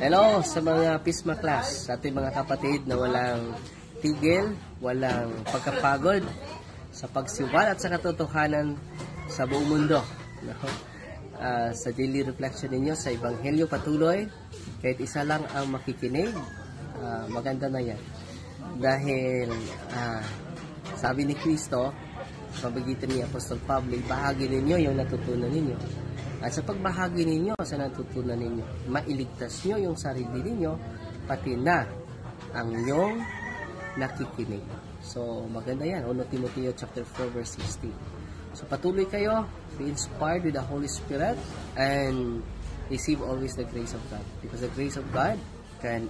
Hello sa mga Pisma class, sa ating mga kapatid na walang tigil, walang pagkapagod sa pagsiwalat sa katotohanan sa buong mundo. Sa daily reflection ninyo sa Ebanghelyo patuloy, kahit isa lang ang makikinig, maganda na yan. Dahil sabi ni Kristo, sa pagitan ni Apostol Pablo, bahagi ninyo yung natutunan ninyo. At sa pagbahagi ninyo sa natutunan ninyo, mailigtas nyo yung sarili ninyo, pati na ang inyong nakikinig. So, maganda yan. 1 Timoteo chapter 4 verse 16. So, patuloy kayo, be inspired with the Holy Spirit, and receive always the grace of God. Because the grace of God can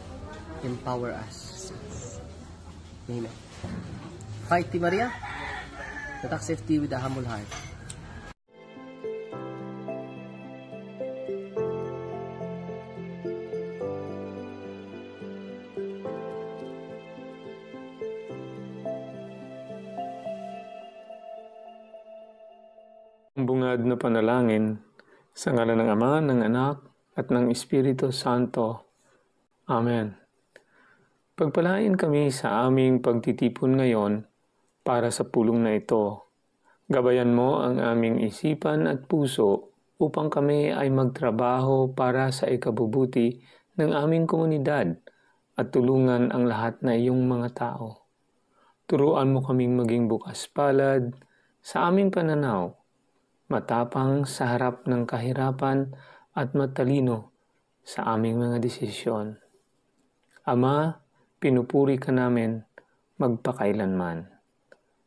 empower us. Amen. Fight, Team Maria. Tatak safety with a humble heart. Bungad na panalangin sa ngalan ng Ama, ng Anak, at ng Espiritu Santo. Amen. Pagpalain kami sa aming pagtitipon ngayon para sa pulong na ito. Gabayan mo ang aming isipan at puso upang kami ay magtrabaho para sa ikabubuti ng aming komunidad at tulungan ang lahat na iyong mga tao. Turuan mo kaming maging bukas palad sa aming pananaw, matapang sa harap ng kahirapan at matalino sa aming mga desisyon. Ama, pinupuri ka namin magpakailanman.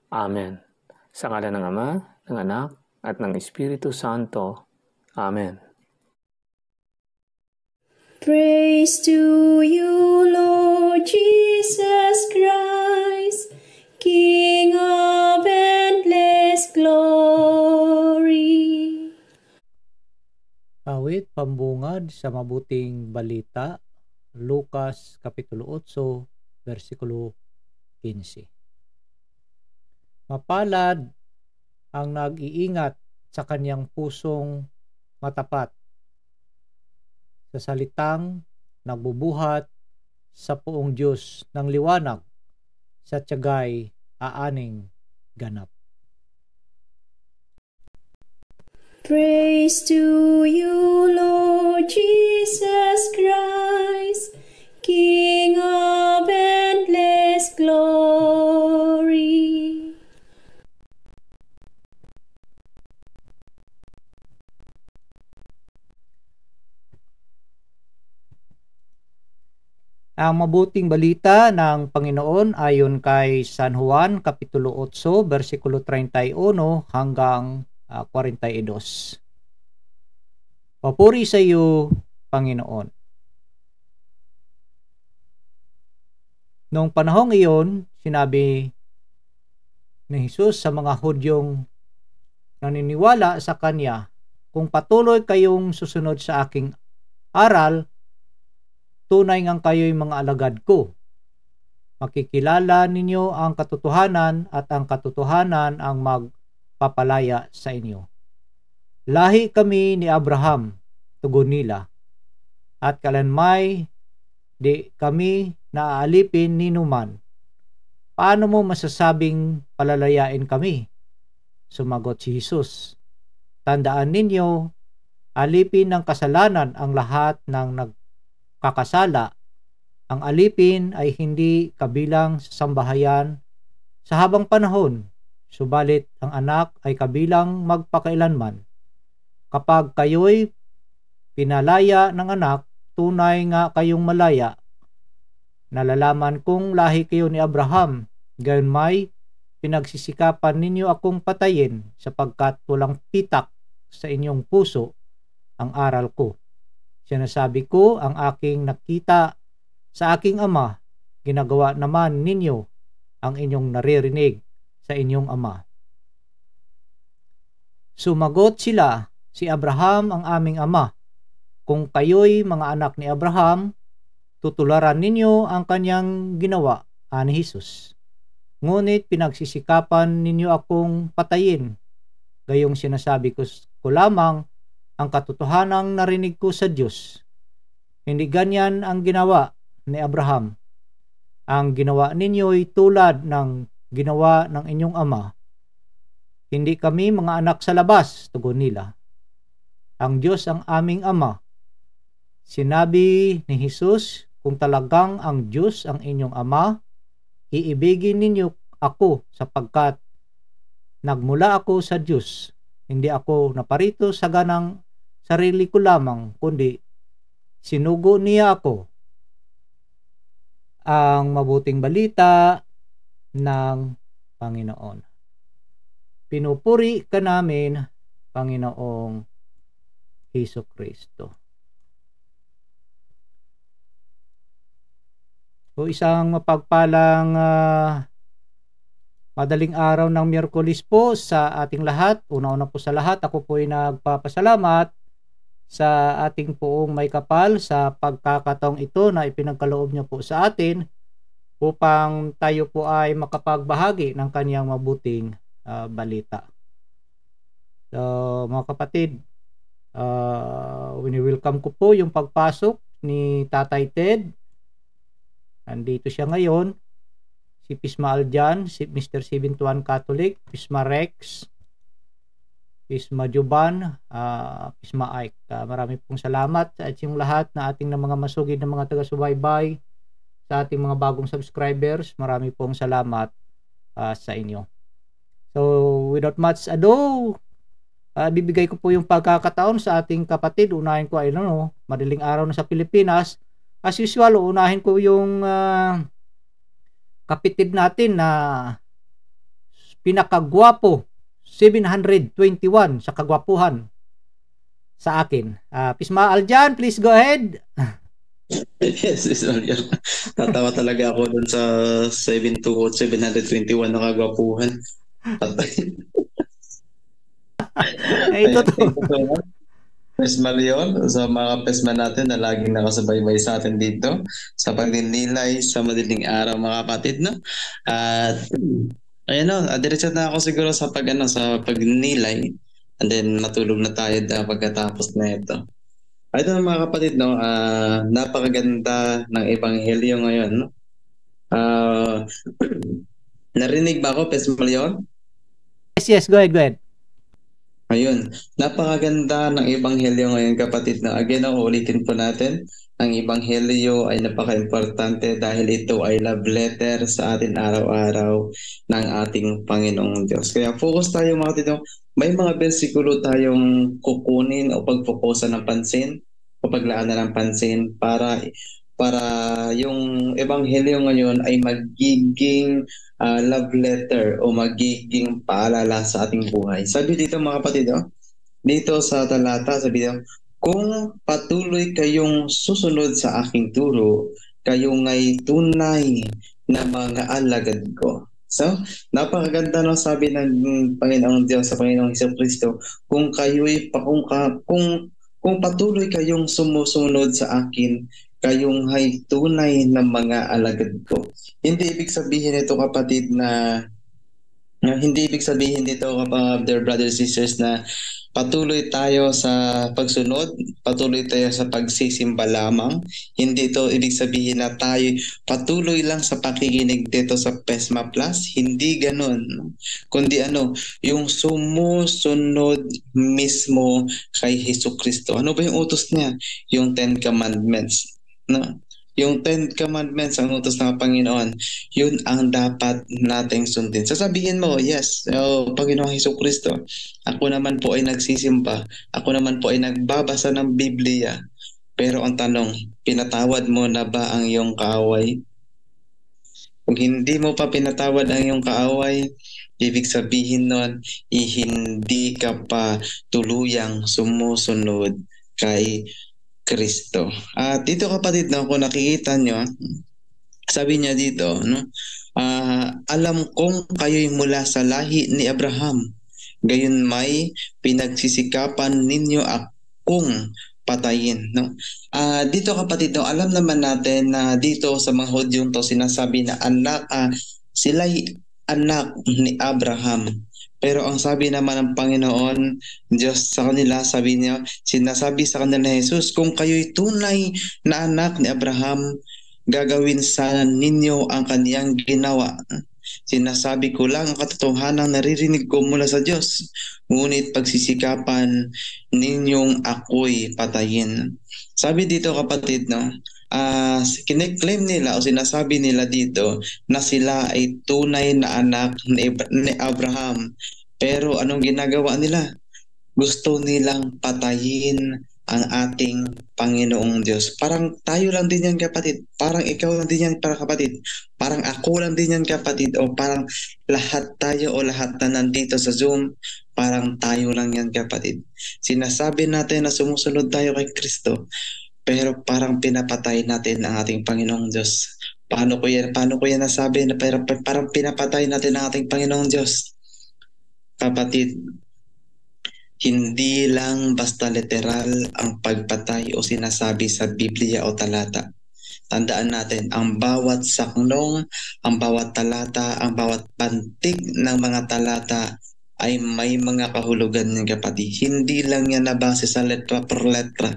Amen. Sa ngalan ng Ama, ng Anak, at ng Espiritu Santo. Amen. Praise to you, Lord Jesus Christ, King of endless glory. Awit pambungad sa mabuting balita, Lucas Kapitulo 8, versikulo 15. Mapalad ang nag-iingat sa kanyang pusong matapat, sa salitang nagbubuhat sa poong Diyos ng liwanag, sa tiyagay aaning ganap. Praise to you, Lord Jesus Christ, King of endless glory. Ang mabuting balita ng Panginoon ayon kay San Juan Kapitulo 8, versikulo 31 hanggang 42. Papuri sa iyo, Panginoon. Noong panahong iyon, sinabi ni Jesus sa mga Hudyong naniniwala sa Kanya, kung patuloy kayong susunod sa aking aral, tunay ngang kayo'y mga alagad ko. Makikilala ninyo ang katotohanan at ang katotohanan ang magpapalaya sa inyo. Lahi kami ni Abraham, tugon nila, at kalanmay di kami naaalipin ni numan. Paano mo masasabing palalayain kami? Sumagot si Jesus, tandaan ninyo, alipin ng kasalanan ang lahat ng nagkakasala. Ang alipin ay hindi kabilang sa sambahayan sa habang panahon, subalit ang anak ay kabilang magpakailanman. Kapag kayo'y pinalaya ng anak, tunay nga kayong malaya. Nalalaman kong lahi kayo ni Abraham, gayon may pinagsisikapan ninyo akong patayin sapagkat walang pitak sa inyong puso ang aral ko. Sinasabi ko ang aking nakita sa aking ama, ginagawa naman ninyo ang inyong naririnig sa inyong ama. Sumagot sila, si Abraham ang aming ama. Kung kayo'y mga anak ni Abraham, tutularan ninyo ang kanyang ginawa, ani Jesus. Ngunit pinagsisikapan ninyo akong patayin. Gayong sinasabi ko lamang ang katotohanang narinig ko sa Diyos. Hindi ganyan ang ginawa ni Abraham. Ang ginawa ninyo'y tulad ng ginawa ng inyong ama. Hindi kami mga anak sa labas, tugon nila. Ang Diyos ang aming ama. Sinabi ni Jesus, kung talagang ang Diyos ang inyong ama, iibigin ninyo ako sapagkat nagmula ako sa Diyos. Hindi ako naparito sa ganang sarili ko lamang, kundi sinugo niya ako. Ang mabuting balita ng Panginoon. Pinupuri ka namin, Panginoong Hesukristo. So isang mapagpalang madaling araw ng Miyerkules po sa ating lahat. Una-una po sa lahat, ako po ay nagpapasalamat sa ating poong may kapal sa pagkakataong ito na ipinagkaloob niya po sa atin upang tayo po ay makapagbahagi ng kaniyang mabuting balita. So mga kapatid, wini-welcome ko po yung pagpasok ni Tatay Ted. Nandito siya ngayon, si Pisma Aljan, si Mr. 71 Catholic, Pisma Rex, Pisma Juban, Pisma Ike. Marami pong salamat sa ating lahat na ating mga masugid na mga taga-subaybay, sa ating mga bagong subscribers. Marami pong salamat sa inyo. So, without much ado, bibigay ko po yung pagkakataon sa ating kapatid. Unahin ko ay madaling araw na sa Pilipinas. As usual, unahin ko yung kapitid natin na pinakagwapo, 721 sa kagwapuhan sa akin. Pisma Aljan, please go ahead. Yes, Aljan. Tatawa talaga ako dun sa 721 na kagwapuhan. Ito to. Pesma Leon, sa mga pesma natin na laging nakasubaybay sa atin dito sa pagdinilay sa madaling araw, mga kapatid, no? At ayun, diretso na ako siguro sa sa pagdinilay, and then matulog na tayo pagkatapos na ito. Ito mga kapatid, no, napakaganda ng ebanghelyo ngayon, no? Narinig ba ako, Pesma Leon? Yes, go ahead. Ayun, napakaganda ng ebanghelyo ngayon, kapatid, na again, ulitin po natin, ang ebanghelyo ay napaka-importante dahil ito ay love letter sa atin araw-araw ng ating Panginoong Diyos. Kaya focus tayo, mga kapatid, may mga bersikulo tayong kukunin o pagpokusan ng pansin o paglaanan ng pansin para yung ebanghelyo ngayon ay magiging love letter o magiging paalala sa ating buhay. Sabi dito, mga kapatid, dito sa talata, sabi dito, kung patuloy kayong susunod sa aking turo, kayo nga'y tunay na mga alagad ko. So, napakaganda ng sabi ng Panginoong Diyos sa Panginoong Hesukristo, kung patuloy kayong sumusunod sa akin, kayong ay tunay na mga alagad ko. Hindi ibig sabihin ito, kapatid, hindi ibig sabihin dito, dear brothers and sisters, na patuloy tayo sa pagsunod, patuloy tayo sa pagsisimba lamang. Hindi ito ibig sabihin na tayo patuloy lang sa pakikinig dito sa Pesma Plus. Hindi ganun. Kundi yung sumusunod mismo kay Hesukristo. Ano ba yung utos niya? Yung 10 Commandments. No? Yung 10 Commandments, ang utos ng Panginoon, yun ang dapat nating sundin. Sasabihin mo, yes, Panginoong Hesukristo, ako naman po ay nagsisimba, ako naman po ay nagbabasa ng Biblia. Pero ang tanong, pinatawad mo na ba ang iyong kaaway? Kung hindi mo pa pinatawad ang iyong kaaway, ibig sabihin nun, hindi ka pa tuluyang sumusunod kay Kristo. At dito, kapatid, kung nakikita nyo, sabi niya dito, alam kong kayo'y mula sa lahi ni Abraham, gayon may pinagsisikapan ninyo akong patayin. Dito, kapatid, alam naman natin na dito sa mga Hudyong to sinasabi na sila'y anak ni Abraham. Pero ang sabi naman ng Panginoon Diyos sa kanila, sabi niya, sinasabi sa kanila ni Jesus, kung kayo'y tunay na anak ni Abraham, gagawin sana ninyo ang kaniyang ginawa. Sinasabi ko lang ang katotohanan naririnig ko mula sa Diyos, ngunit pagsisikapan ninyong ako'y patayin. Sabi dito kapatid, no? Kine-claim nila o sinasabi nila dito na sila ay tunay na anak ni Abraham. Pero anong ginagawa nila? Gusto nilang patayin ang ating Panginoong Diyos. Parang tayo lang din yan kapatid. Parang ikaw lang din yan para kapatid. Parang ako lang din yan kapatid. O parang lahat tayo o lahat na nandito sa Zoom, parang tayo lang yan kapatid. Sinasabi natin na sumusunod tayo kay Kristo, pero parang pinapatay natin ang ating Panginoong Diyos. Paano ko yan nasabi na parang pinapatay natin ang ating Panginoong Diyos? Kapatid, hindi lang basta literal ang pagpatay o sinasabi sa Biblia o talata. Tandaan natin, ang bawat saknong, ang bawat talata, ang bawat pantig ng mga talata ay may mga kahulugan ng kapatid. Hindi lang yan nabase sa letra per letra.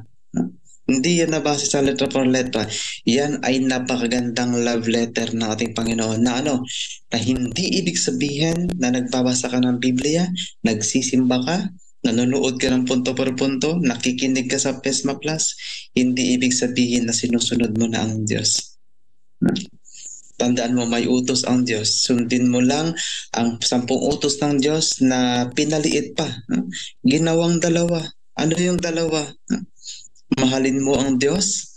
Hindi yan nabase sa letra per letra. Yan ay napakagandang love letter ng ating Panginoon na na hindi ibig sabihin na nagbabasa ka ng Biblia, nagsisimba ka, nanonood ka ng punto per punto, nakikinig ka sa Pesma Plus, hindi ibig sabihin na sinusunod mo na ang Diyos. Tandaan mo, may utos ang Diyos. Sundin mo lang ang 10 utos ng Diyos na pinaliit pa. Ginawang 2. Ano yung 2? Mahalin mo ang Diyos.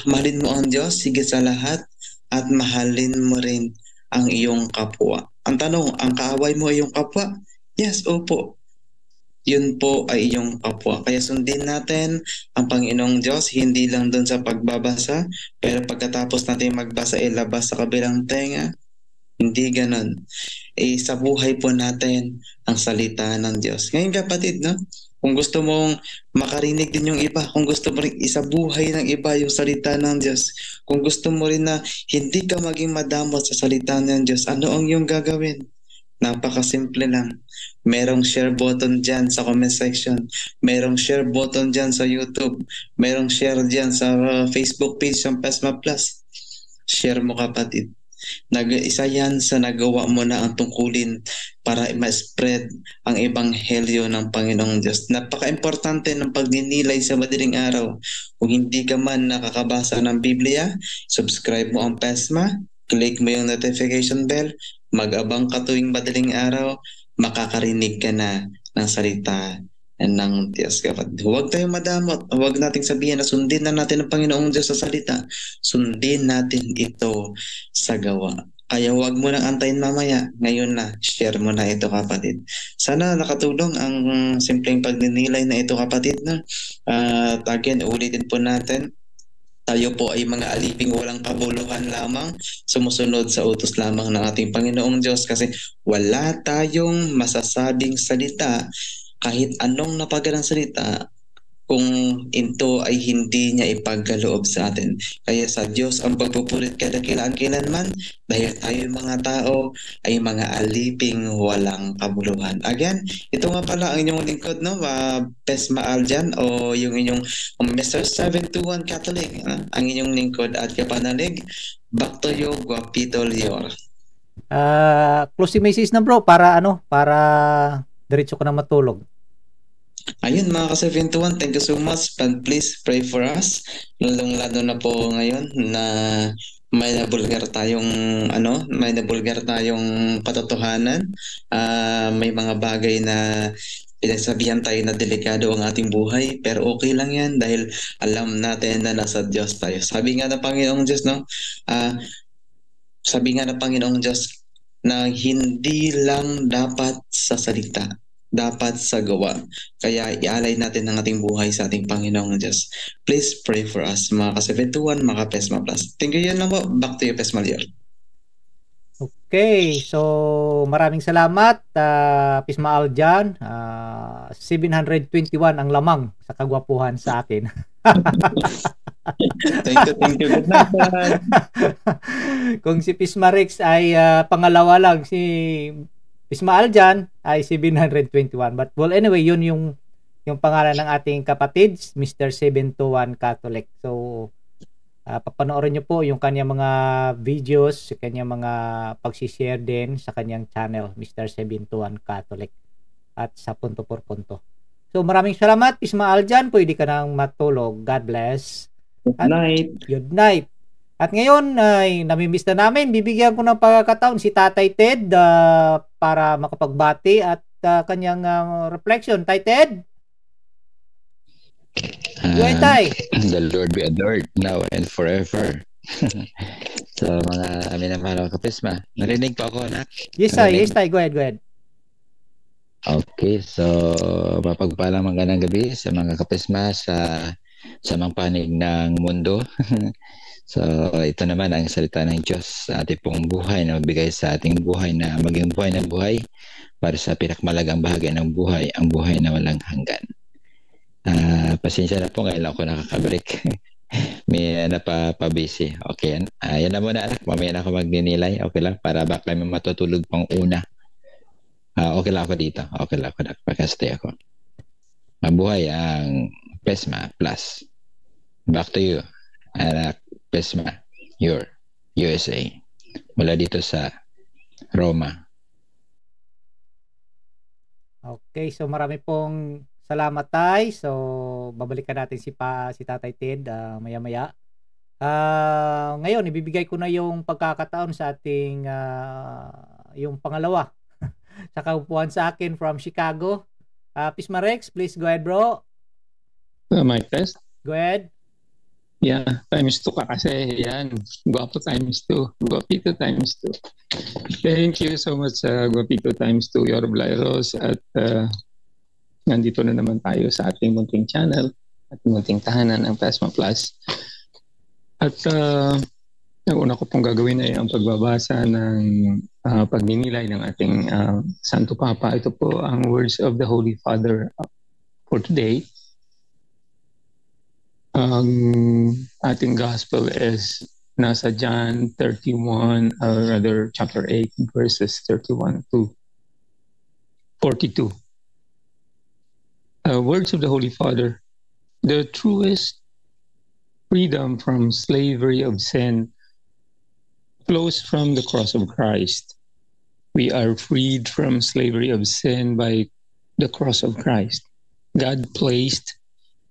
Mahalin mo ang Diyos higit sa lahat at mahalin mo rin ang iyong kapwa. Ang tanong, ang kaaway mo ay iyong kapwa? Yes, opo. Yun po ay iyong kapwa. Kaya sundin natin ang Panginoong Diyos, hindi lang doon sa pagbabasa, pero pagkatapos natin magbasa, ilabas sa kabilang tenga. Hindi ganon. Sa buhay po natin ang salita ng Diyos. Ngayon kapatid, no? Kung gusto mong makarinig din yung iba, kung gusto mo rin isabuhay ng iba yung salita ng Diyos, kung gusto mo rin na hindi ka maging madamot sa salita ng Diyos, ano ang iyong gagawin? Napakasimple lang. Merong share button dyan sa comment section. Merong share button dyan sa YouTube. Merong share dyan sa Facebook page ng Pesma Plus. Share mo kapatid. Isa yan sa nagawa mo na ang tungkulin para ma-spread ang ebanghelyo ng Panginoong Diyos. Napaka-importante ng pagninilay sa madaling araw. Kung hindi ka man nakakabasa ng Biblia, subscribe mo ang Pesma, click mo yung notification bell, mag-abang ka tuwing madaling araw, makakarinig ka na ng salita ng Diyos. Huwag tayong madamot. Huwag nating sabihin na sundin na natin ang Panginoong Diyos sa salita. Sundin natin ito sa gawa. Kaya huwag mo nang antayin mamaya. Ngayon na, share mo na ito kapatid. Sana nakatulong ang simpleng pagninilay na ito kapatid. At again, ulitin po natin. Tayo po ay mga aliping walang kabuluhan lamang, sumusunod sa utos lamang ng ating Panginoong Diyos kasi wala tayong masasabing salita kahit anong napagalang salita kung ito ay hindi niya ipagkaloob sa atin. Kaya sa Diyos ang pagpupulit kailanman dahil tayo mga tao ay mga aliping walang kabuluhan. Again, ito nga pala ang inyong lingkod, no? Pesma Aljan o yung inyong Mr. 721 Catholic, ang inyong lingkod at kapanalig. Back to you, Guapito Lior. Closing message na bro para diretso ka na matulog. Ayun mga ka-721, thank you so much. And please pray for us. Lalong-lalo na po ngayon na may nabulgar tayong katotohanan. May mga bagay na pinagsabihan tayo na delikado ang ating buhay, pero okay lang yan dahil alam natin na nasa Diyos tayo. Sabi nga ng Panginoong Diyos, na hindi lang dapat sa salita, dapat sa gawa. Kaya ialay natin ang ating buhay sa ating Panginoong Diyos. Please pray for us, mga ka-721, mga ka-Pesma Plus. Thank you, yan lang po. Back to you, Pesma Lior. Okay, so maraming salamat, Pesma Aljan. 721 ang lamang sa kagwapuhan sa akin. Thank you. Good night, Dad. Kung si Pisma Rex ay pangalawa lang, si Pisma Aljan ay 721. But well, anyway, yun yung pangalan ng ating kapatid, Mr. 721 Catholic. So, papanoorin nyo po yung kanyang mga videos, kanyang mga pagsishare din sa kanyang channel, Mr. 721 Catholic, at sa punto por punto. So, maraming salamat, Pisma Aljan. Pwede ka nang matulog. God bless. Good night. Good night. At ngayon ay namimiss na namin. Bibigyan ko ng pagkakataon si Tatay Ted para makapagbati at kanyang reflection. Tay Ted? Go ahead, Tay. The Lord be adored now and forever. So mga minamahal ko kapisma. Narinig pa ako, anak? Yes, Tay. Yes, Tay. Go ahead. Okay, so mapagpalang magandang gabi sa mga kapisma sa mga panig ng mundo. So ito naman ang salita ng Diyos sa ating pong buhay na magbigay sa ating buhay na maging buhay na buhay para sa pinakmalagang bahagi ng buhay, ang buhay na walang hanggan. Pasensya na po, ngayon ako nakakabalik. May napabisi. Okay, yan na muna, anak. Mamaya na ako magninilay. Okay lang, para baka may matutulog pang una. Okay lang ako dito. Okay lang ako, pagkastay ako. Mabuhay ang Pesma Plus. Back to you, anak Pesma, your USA. Mula dito sa Roma. Okay, so marami pong salamat, Tay. So, babalikan natin si Tatay Ted maya-maya. Ngayon, ibibigay ko na yung pagkakataon sa ating yung pangalawa sa kaupuan sa akin from Chicago. Pisma Rex, please go ahead, bro. Mic test? Go ahead. Yeah, times 2 ka kasi. Yan, Guapo times 2. Guapito times 2. Thank you so much, Guapito times 2, Yor Blairos. At nandito na naman tayo sa ating munting channel at munting tahanan ang Pesma Plus. At ang una ko pong gagawin ay ang pagbabasa ng pagninilay ng ating Santo Papa. Ito po ang words of the Holy Father for today. Ang ating gospel is nasa John 31, rather chapter 8, verses 31 to 42. Words of the Holy Father. The truest freedom from slavery of sin flows from the cross of Christ. We are freed from slavery of sin by the cross of Christ. God placed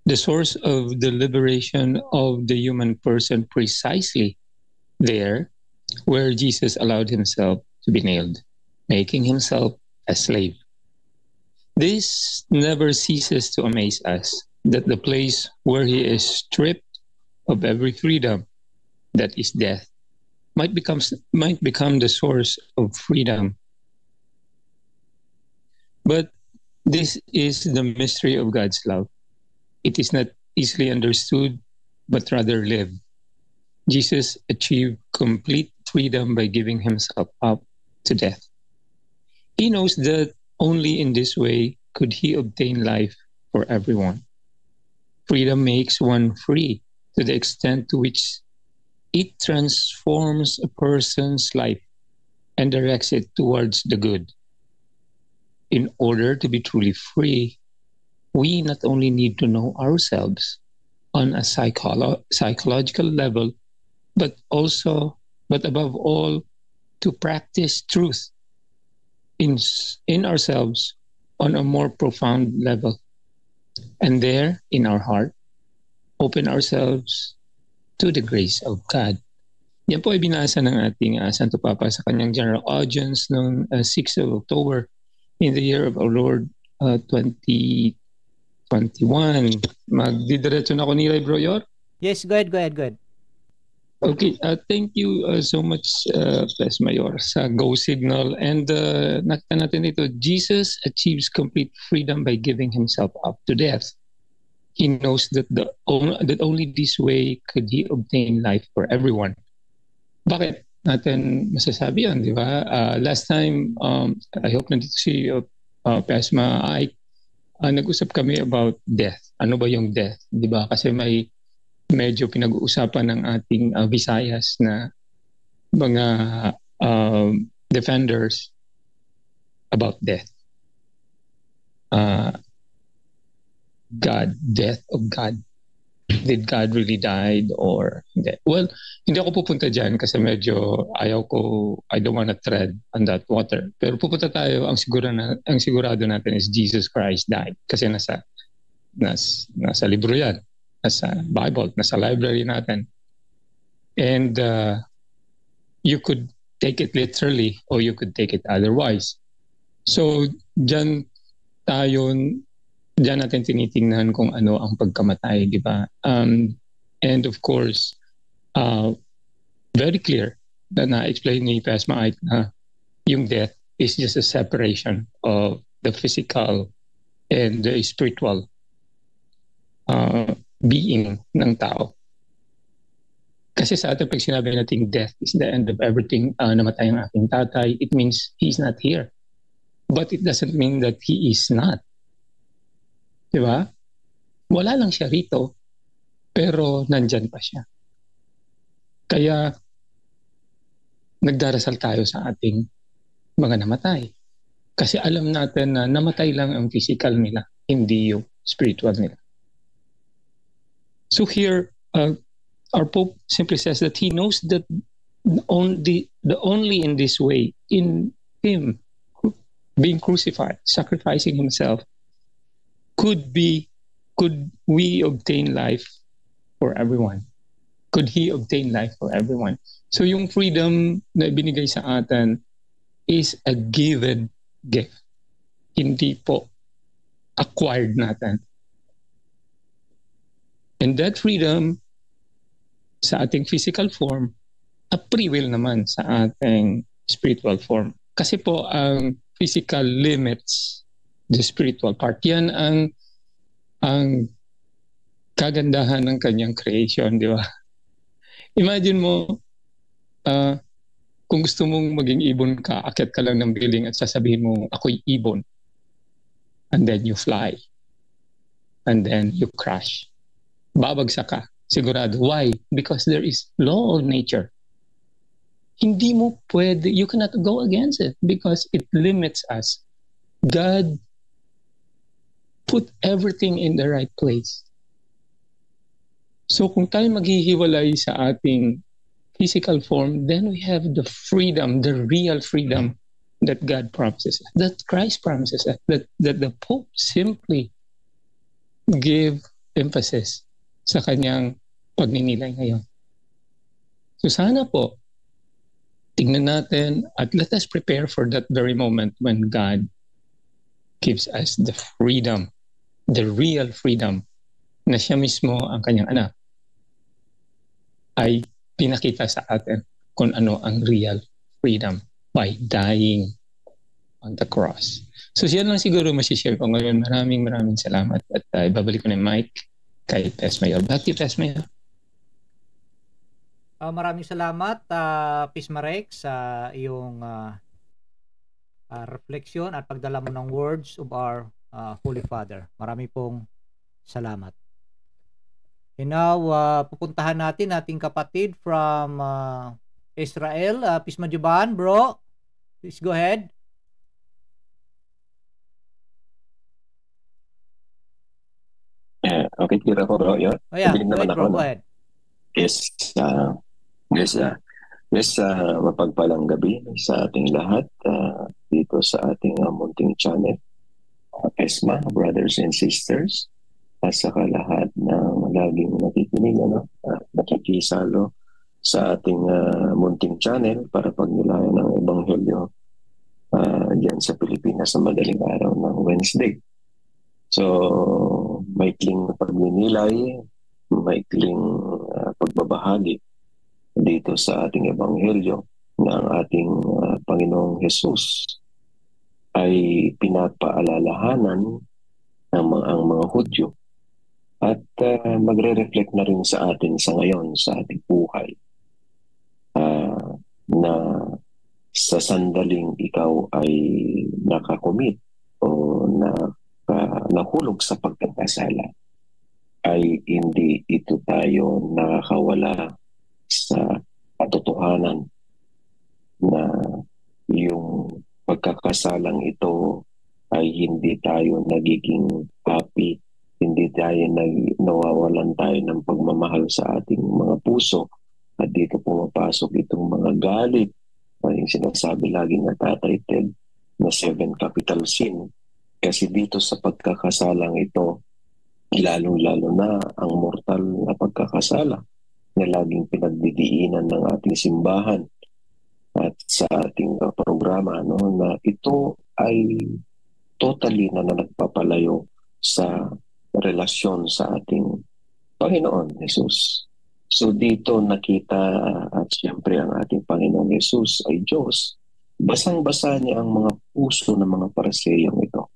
the source of the liberation of the human person precisely there where Jesus allowed himself to be nailed, making himself a slave. This never ceases to amaze us, that the place where he is stripped of every freedom, that is death, might become the source of freedom. But this is the mystery of God's love. It is not easily understood, but rather lived. Jesus achieved complete freedom by giving himself up to death. He knows that only in this way could he obtain life for everyone. Freedom makes one free to the extent to which it transforms a person's life and directs it towards the good. In order to be truly free, we not only need to know ourselves on a psychological level, but above all, to practice truth in ourselves on a more profound level. And there, in our heart, open ourselves to the grace of God. Yan po ay binasa ng ating Santo Papa sa kanyang general audience noong 6th of October in the year of our Lord 2021. Magdidiretso na ako nilay, Bro Yor? Yes, go ahead. Okay, thank you so much, Pres Mayor, sa Go Signal. And nakita natin ito, Jesus achieves complete freedom by giving himself up to death. He knows that only this way could he obtain life for everyone. Bakit natin masasabi yan, di ba? Last time, I hope nandito si Pesma Ike, nag-usap kami about death. Ano ba yung death? Di ba? Kasi may medyo pinag-uusapan ng ating Visayas na mga defenders about death. God, death of God. Did God really died or hindi? Well, hindi ako pupunta dyan kasi medyo ayaw ko, I don't wanna tread on that water. Pero pupunta tayo, ang sigurado natin is Jesus Christ died. Kasi nasa libro yan, nasa Bible, nasa library natin. And you could take it literally or you could take it otherwise. So, dyan natin tinitingnan kung ano ang pagkamatay, di ba? And of course, very clear na na-explain ni Pastor Mike na yung death is just a separation of the physical and the spiritual being ng tao. Kasi sa atin, pag sinabi natin death is the end of everything, namatay ang aking tatay, it means he's not here. But it doesn't mean that he is not. Diba? Wala lang siya rito, pero nandyan pa siya. Kaya, nagdarasal tayo sa ating mga namatay. Kasi alam natin na namatay lang ang physical nila, hindi yung spiritual nila. So here, our Pope simply says that he knows that the only in this way, in him being crucified, sacrificing himself, could we obtain life for everyone? Could he obtain life for everyone? So yung freedom na ibinigay sa atin is a given gift. Hindi po acquired natin. And that freedom sa ating physical form, a free will naman sa ating spiritual form. Kasi po ang physical limits the spiritual part. Yan ang kagandahan ng kanyang creation, di ba? Imagine mo, kung gusto mong maging ibon ka, akyat ka lang ng building at sasabihin mo, ako'y ibon. And then you fly. And then you crash. Babagsak ka. Sigurado. Why? Because there is law of nature. Hindi mo pwede, you cannot go against it because it limits us. God put everything in the right place. So kung tayo maghihiwalay sa ating physical form, then we have the freedom, the real freedom that God promises us, that Christ promises us, that the Pope simply gave emphasis sa kanyang pagninilay ngayon. So sana po, tingnan natin at let us prepare for that very moment when God gives us the freedom, the real freedom, na siya mismo ang kanyang anak ay pinakita sa atin kung ano ang real freedom by dying on the cross. So siya lang siguro masishare ko ngayon. Maraming salamat at ibabalik ko na yung mic kay Pes Mayor. Back to Pes Mayor. Maraming salamat, Pismarek, sa iyong refleksyon at pagdala mo ng words of our Holy Father. Marami pong salamat. And now, pupuntahan natin ating kapatid from Israel, Pisma Juban, bro. Please go ahead. Okay, tira ko bro yun. Oh yeah, go ahead, bro. Go ahead. Yes, mapagpalang gabi sa ating lahat dito sa ating munting channel. ESMA, brothers and sisters, at saka lahat ng laging nakikinig, nakikisalo sa ating munting channel para pagnilayan ng Ebanghelyo dyan sa Pilipinas sa madaling araw ng Wednesday. So, maikling pagninilay, maikling pagbabahagi dito sa ating Ebanghelyo na ang ating Panginoong Jesus ay pinapaalalahanan ng ang mga Hudyo at magre-reflect na rin sa atin sa ngayon, sa ating buhay, na sa sandaling ikaw ay nakakomit o nahulog sa pagkakasala, ay hindi ito tayo nakakawala sa katotohanan na yung pagkakasalang ito ay hindi tayo nagiging happy, hindi tayo nawawalan tayo ng pagmamahal sa ating mga puso. At dito pumapasok itong mga galit, yung sinasabi lagi na Tatay Ted na 7 capital sin. Kasi dito sa pagkakasalang ito, lalo-lalo na ang mortal na pagkakasala na laging pinagdidiinan ng ating simbahan at sa ating programa, no, na ito ay totally na nagpapalayo sa relasyon sa ating Panginoon Jesus. So dito nakita at siyempre ang ating Panginoon Jesus ay Diyos. Basang-basa niya ang mga puso ng mga Pariseyong ito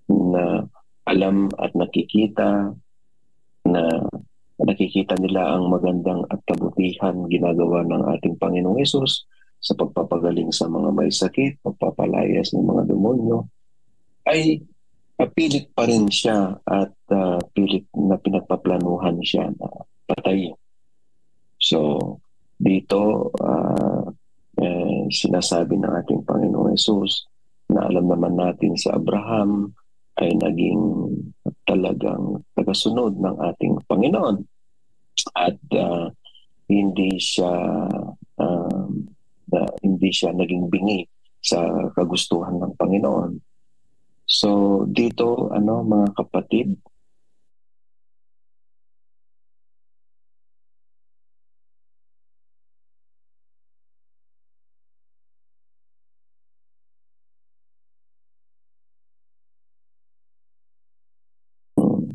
na alam at nakikita nila ang magandang at kabutihan ginagawa ng ating Panginoong Hesus sa pagpapagaling sa mga may sakit, pagpapalayas ng mga demonyo, ay pilit pa rin siya at pilit na pinagpaplanuhan siya na patayin. So, dito sinasabi ng ating Panginoong Hesus na alam naman natin si Abraham ay naging talagang tagasunod ng ating Panginoon at hindi siya naging bingi sa kagustuhan ng Panginoon. So dito mga kapatid,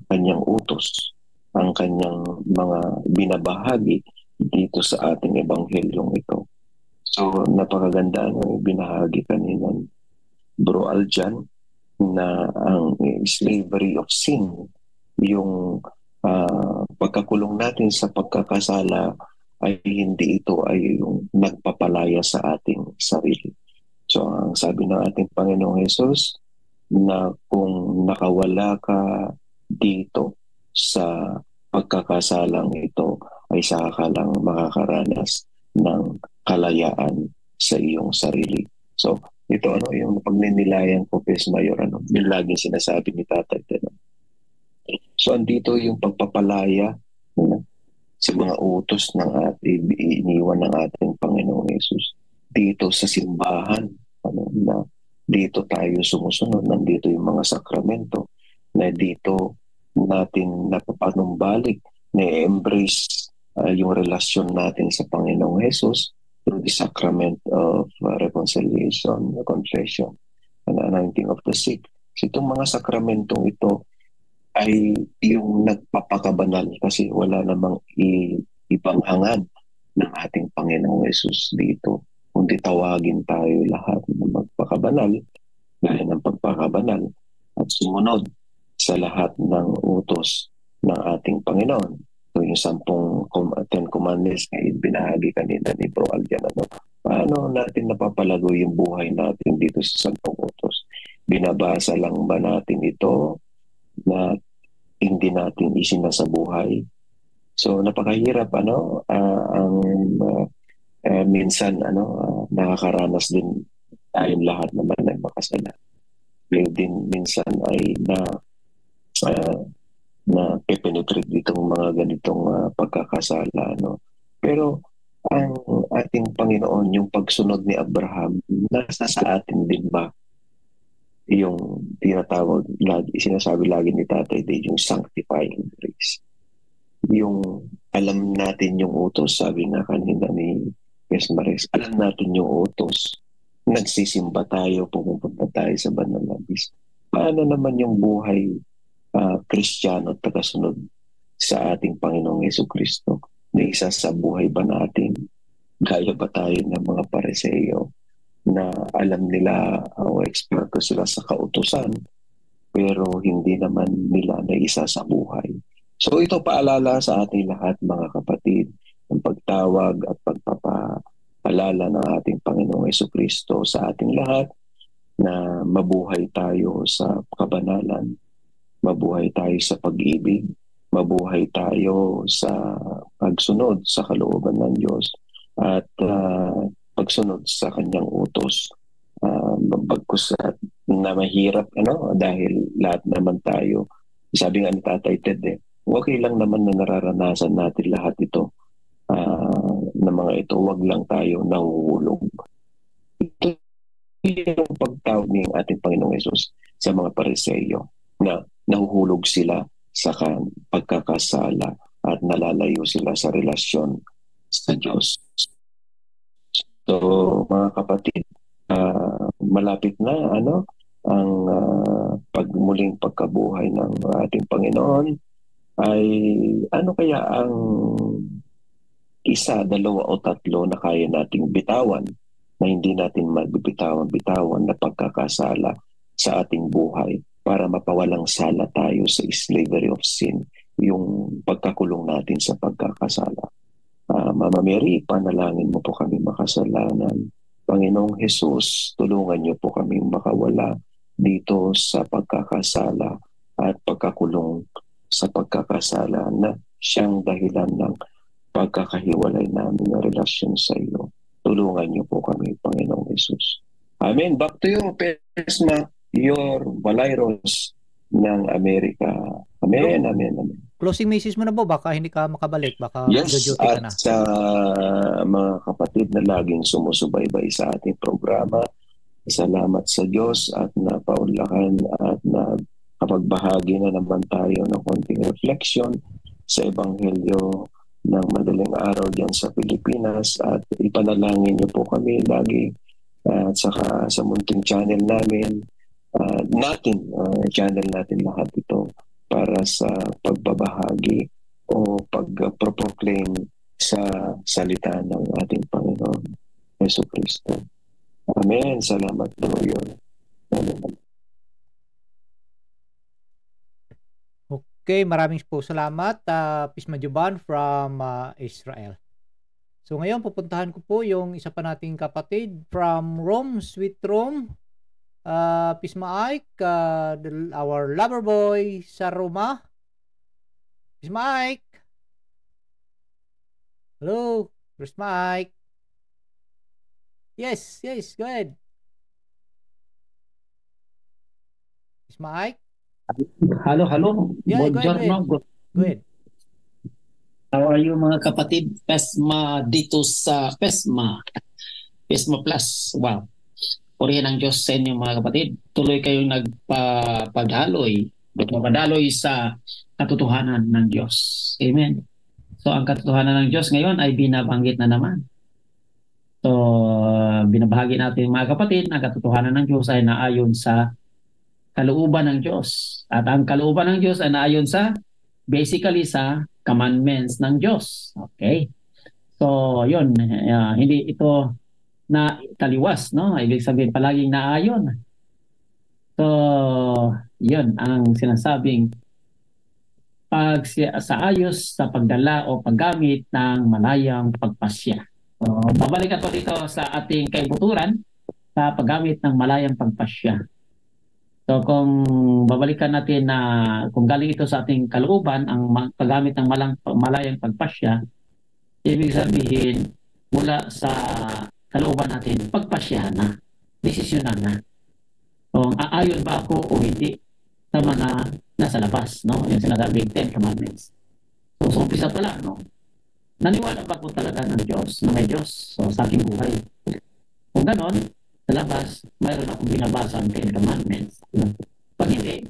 kanyang utos, ang kanyang mga binabahagi dito sa ating ebanghelyong ito. So napakaganda ng binahagi kanina Bro Aljan na ang slavery of sin, yung pagkakulong natin sa pagkakasala ay hindi ito ay yung nagpapalaya sa ating sarili. So ang sabi ng ating Panginoong Hesus na kung nakawala ka dito sa pagkakasalang ito ay saka ka lang makakaranas ng kalayaan sa iyong sarili. So ito yung pagninilayan ko, Pes Mayor, yung laging sinasabi ni Tatay Ted. So andito yung pagpapalaya sa mga utos ng iniwan ng ating Panginoong Hesus dito sa simbahan, na dito tayo sumusunod, nandito yung mga sakramento na dito natin napapanumbalik, na-embrace yung relasyon natin sa Panginoong Hesus through the sacrament of reconciliation, confession, and anointing of the sick. So itong mga sakramentong ito ay yung nagpapakabanal kasi wala namang ipanghangad ng ating Panginoong Hesus dito. Kundi tawagin tayo lahat na magpakabanal gaya ng pagpakabanal at sumunod sa lahat ng utos ng ating Panginoon. So yung 10 commandments na binahagi kanina ni Bro Aljan, paano natin napapalago yung buhay natin dito sa 10 utos? Binabasa lang ba natin ito na hindi natin isinasabuhay? So napakahirap minsan nakakaranas din tayong lahat naman ng makasala. Pero din minsan ay na penetrate ditong mga ganitong pagkakasala. Pero ang ating Panginoon, yung pagsunod ni Abraham, nasa sa atin din ba yung tinatawag, sinasabi lagi ni Tatay Day, yung sanctifying grace. Yung alam natin yung utos, sabi nga kanina ni Yes Maris, alam natin yung utos, nagsisimba tayo, pumupunta tayo sa banal na bis. Paano naman yung buhay Kristiyano at tagasunod sa ating Panginoong Jesucristo? Na isa sa buhay ba natin? Gaya ba tayo ng mga Pariseyo na alam nila o eksperto sila sa kautusan pero hindi naman nila na isa sa buhay? So ito paalala sa ating lahat mga kapatid, ang pagtawag at pagpapaalala ng ating Panginoong Jesucristo sa ating lahat na mabuhay tayo sa kabanalan, mabuhay tayo sa pag-ibig, mabuhay tayo sa pagsunod sa kalooban ng Diyos at pagsunod sa kanyang utos. Bagkus na mahirap dahil lahat naman tayo, sabi nga ni Tatay Ted, okay lang naman na nararanasan natin lahat ito, na mga ito, wag lang tayo nahuhulog. Ito yung pagtawag ng ating Panginoong Yesus sa mga Pariseyo na nahuhulog sila sa pagkakasala at nalalayo sila sa relasyon sa Diyos. So mga kapatid, malapit na ang muling pagkabuhay ng ating Panginoon. Ay ano kaya ang isa, dalawa o tatlo na kaya nating bitawan, na hindi natin magbibitawan na pagkakasala sa ating buhay para mapawalang sala tayo sa slavery of sin, yung pagkakulong natin sa pagkakasala. Mama Mary, panalangin mo po kami makasalanan. Panginoong Jesus, tulungan niyo po kami makawala dito sa pagkakasala at pagkakulong sa pagkakasala na siyang dahilan ng pagkakahiwalay namin ng relasyon sa iyo. Tulungan niyo po kami, Panginoong Jesus. Amen. Back to you, Pesma, your Valairos ng Amerika. Amen, amen, amen. Closing message mo na po, baka hindi ka makabalik, baka yes, duty ka na. at sa mga kapatid na laging sumusubaybay sa ating programa, salamat sa Diyos at napaunlakan at nakapagbahagi na naman tayo ng konting reflection sa Ebanghelyo ng madaling araw diyan sa Pilipinas, at ipanalangin niyo po kami lagi at saka sa munting channel namin, channel natin lahat ito para sa pagbabahagi o pag-proclaim sa salita ng ating Panginoon Yesu Kristo. Amen. Salamat po yun. Amen. Okay, maraming po salamat, Pisma Juban from Israel. So ngayon pupuntahan ko po yung isa pa nating kapatid from Rome, Sweet Rome. Pisma Ike, our lover boy sa Roma. Pisma Ike. Hello, Pisma Ike. Yes, go ahead. Pisma Ike. Hello. Yeah, go ahead. How are you mga kapatid? Pesma dito sa Pesma Plus. Wow. Purihin ang Diyos sa inyo mga kapatid. Tuloy kayong nagpadaloy sa katotohanan ng Diyos. Amen. So ang katotohanan ng Diyos ngayon ay binabanggit na naman. So binabahagi natin mga kapatid, ang katotohanan ng Diyos ay naayon sa kalooban ng Diyos. At ang kalooban ng Diyos ay naayon basically sa commandments ng Diyos. Okay? So yun, hindi ito na taliwas, no? Ibig sabihin palaging naayon. So, yun ang sinasabing sa ayos sa pagdala o paggamit ng malayang pagpasya. So, babalik ako dito sa ating kaibuturan sa paggamit ng malayang pagpasya. So, kung babalikan natin na kung galing ito sa ating kalooban, ang paggamit ng malayang pagpasya, ibig sabihin mula sa kalooban natin, pagpasyahan na, desisyonan na. Kung aayon ba ako o hindi sa mga nasa labas, no? Yung sinasabing 10 Commandments. So umpisa pala, no? Naniwala ba ko talaga ng Diyos, na may Diyos sa aking buhay? Kung ganon, sa labas, mayroon akong binabasa ang 10 Commandments. Pag hindi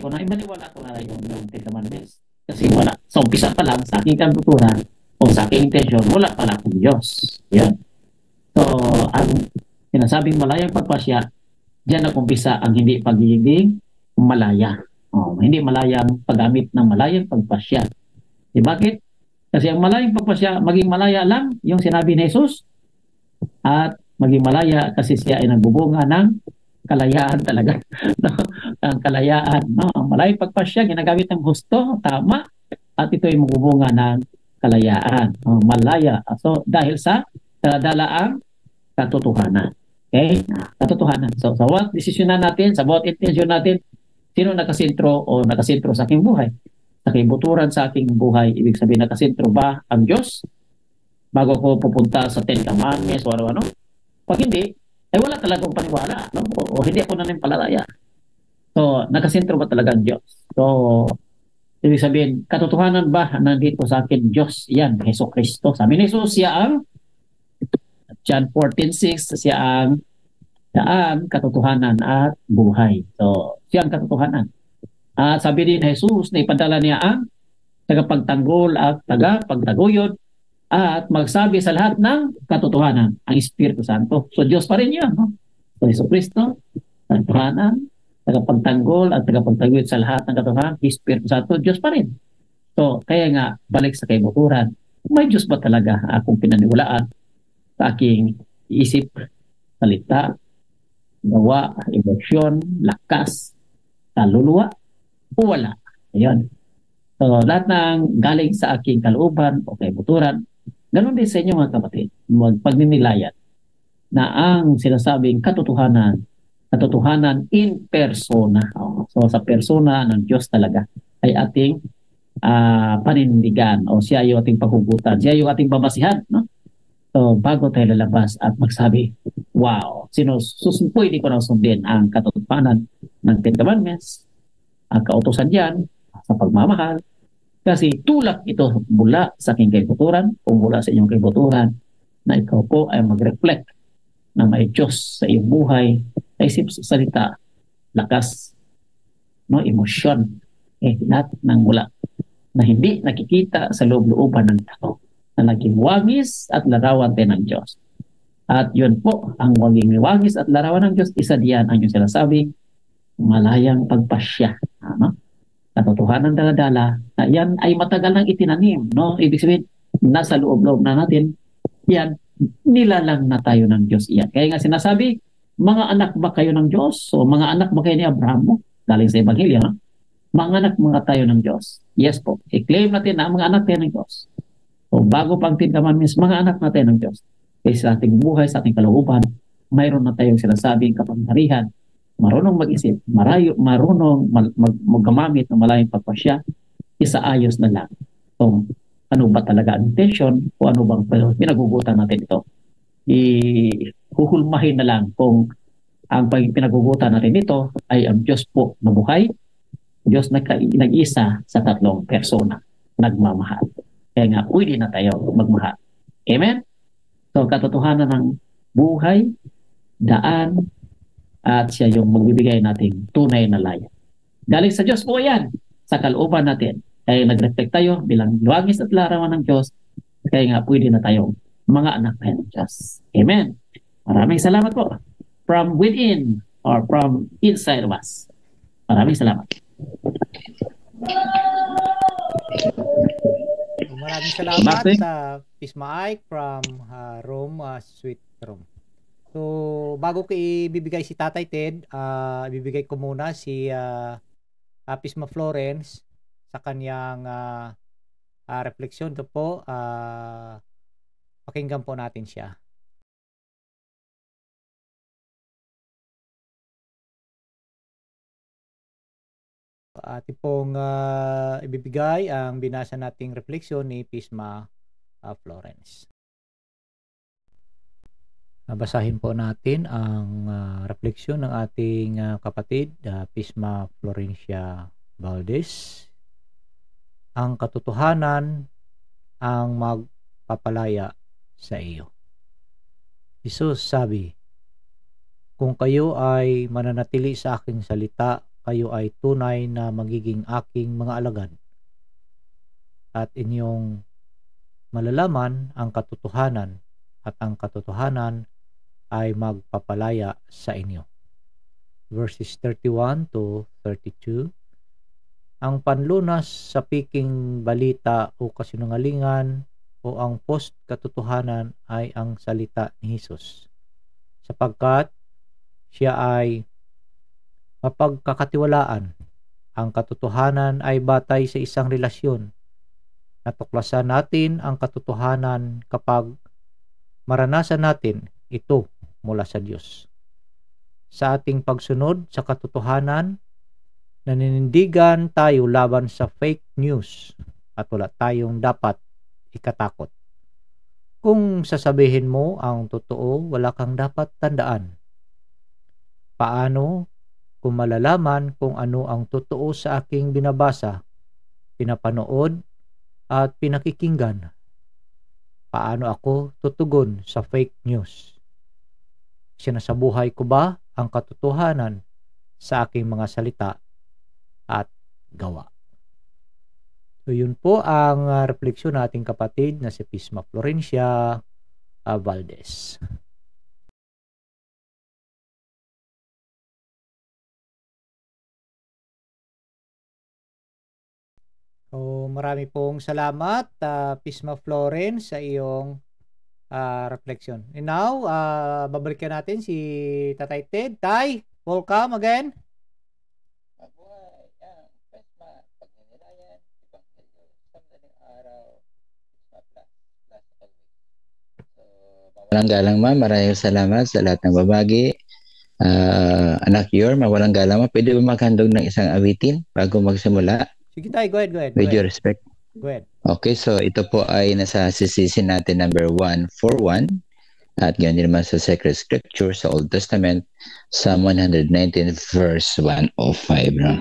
ko na, maniwala ko na yung 10 Commandments. Kasi wala. Sa umpisa pa lang, sa aking kantuturan, o sa aking intensyon, wala pala akong Diyos. Yan. So, ang sinasabing malayang pagpasya, diyan nakumpisa ang hindi pagiging malaya. Hindi malayang paggamit ng malayang pagpasya. Bakit? Kasi ang malayang pagpasya, maging malaya lang yung sinabi ni Jesus, at maging malaya kasi siya ay nagbubunga ng kalayaan talaga. Ang kalayaan. No? Ang malayang pagpasya, ginagamit ng gusto, tama, at ito ay magbubunga ng kalayaan. Malaya. So, dahil sa dalaang katotohanan. Okay? Katotohanan. So, sa bawat desisyonan natin, sa bawat intensyon natin, sino nakasentro o nakasentro sa aking buhay? sa kaibuturan sa aking buhay. Ibig sabihin, nakasentro ba ang Diyos bago ako pupunta sa Ten Commandments o ano-ano? Pag hindi, ay wala talagang paniwala, no? O hindi ako naninimpalataya. So, nakasentro ba talaga ang Diyos? So, ibig sabihin, katotohanan ba nandito sa akin Diyos? Yan, Hesus Kristo. Sabi ni Jesus, siya ang John 14:6, siya ang daan, katotohanan at buhay. So, siya ang katotohanan. At sabi din Jesus na ipadala niya ang tagapagtanggol at tagapagtaguyod at magsabi sa lahat ng katotohanan, ang Espiritu Santo. So, Diyos pa rin yan. No? So, Hesus Kristo, katotohanan, tagapagtanggol at tagapagtaguyod sa lahat ng katotohanan, Espiritu Santo, Diyos pa rin. So, kaya nga, balik sa kaibuturan, may Diyos ba talaga akong pinaniwalaan sa aking isip, salita, gawa, emosyon, lakas, kaluluwa, o wala? Ayun. So, lahat ng galing sa aking kalooban o kaibuturan, ganun din sa inyo mga kapatid, magpagninilayan na ang sinasabing katotohanan in persona. So, sa persona ng Diyos talaga ay ating panindigan o siya yung ating paghugutan, siya yung ating babasihan, no? So, bago tayo lalabas at magsabi, wow, pwede ko nang sundin ang katotohanan ng Ten Commandments, ang kautusan diyan sa pagmamahal, kasi tulak ito mula sa aking kaibuturan o mula sa inyong kaibuturan na ikaw po ay mag-reflect na may Diyos sa iyong buhay, sa isip, sa salita, lakas, no, emosyon, lahat ng mula na hindi nakikita sa loob-looban ng tao, na naging wangis at larawan din ng Diyos. At yun po, ang maging wangis at larawan ng Diyos, isa diyan ang yung sinasabing malayang pagpasya. Ano? Katotohanan daladala na yan ay matagal nang itinanim. No? Ibig sabihin, nasa loob-loob na natin, yan, nilalang na tayo ng Diyos iyan. Kaya nga sinasabi, mga anak ba kayo ng Diyos? O mga anak ba kayo ni Abraham? Galing sa Ebanghelyo, no? Mga anak mga tayo ng Diyos. Yes po, i-claim natin na mga anak tayo ng Diyos. So bago pang Ten Commandments, mga anak natin ng Diyos. Kaya sa ating buhay, sa ating kalooban, mayroon na tayong sinasabing kapangyarihan, marunong mag-isip, marunong maggamamit ng malayang pagpasya, isaayos na lang. So, ano ba talaga ang intention o ano bang pinagugutan natin ito? Huhulmahin na lang kung ang pinagugutan natin ito ay ang Diyos po na buhay, Diyos na nag-isa sa tatlong persona, nagmamahal. Kaya nga, pwede na tayo magmahal. Amen? So, katotohanan ng buhay, daan, at siya yung magbibigay nating tunay na laya. Galing sa Diyos po yan, sa kalooban natin. Kaya nag-reflect tayo bilang luwagis at larawan ng Diyos. Kaya nga, pwede na tayong mga anak tayo ng Diyos. Amen? Maraming salamat po. From within or from inside of us. Maraming salamat. Maraming salamat sa Pisma Ike from Rome, Sweet Rome. So, bago ko ibibigay si Tatay Ted, ibibigay ko muna si Pisma Florence sa kanyang refleksyon. Ito po, pakinggan po natin siya. Ating pong ibibigay ang binasa nating refleksyon ni Pisma Florence. Basahin po natin ang refleksyon ng ating kapatid Pisma Florencia Valdez. Ang katotohanan ang magpapalaya sa iyo. Jesus sabi, kung kayo ay mananatili sa aking salita, kayo ay tunay na magiging aking mga alagad at inyong malalaman ang katotohanan at ang katotohanan ay magpapalaya sa inyo. Verses 31 to 32. Ang panlunas sa piking balita o kasinungalingan o ang post-katotohanan ay ang salita ni Jesus, sapagkat siya ay mapagkakatiwalaan. Ang katotohanan ay batay sa isang relasyon. Natuklasan natin ang katotohanan kapag maranasan natin ito mula sa Diyos. Sa ating pagsunod sa katotohanan, Naninindigan tayo laban sa fake news at wala tayong dapat ikatakot. Kung sasabihin mo ang totoo, wala kang dapat tandaan. Paano kung malalaman kung ano ang totoo sa aking binabasa, pinapanood, at pinakikinggan? Paano ako tutugon sa fake news? Sinasabuhay ko ba ang katotohanan sa aking mga salita at gawa? So yun po ang refleksyon nating kapatid na si Pisma Florencia Valdez. So marami pong salamat Pisma Floren sa iyong refleksyon. And now, babalikan natin si Tatay Ted. Tay, welcome again. Walang galang ma, maraming salamat sa lahat ng babagi. Anak Yor, mawalang galang ma, pwede ba maghandog ng isang awitin bago magsimula? Sige tayo, go ahead. With your respect. Go ahead. Okay, so ito po ay nasa sisisi natin number 141 at ganyan din naman sa Sacred Scripture sa Old Testament, Psalm 119 verse 105. No?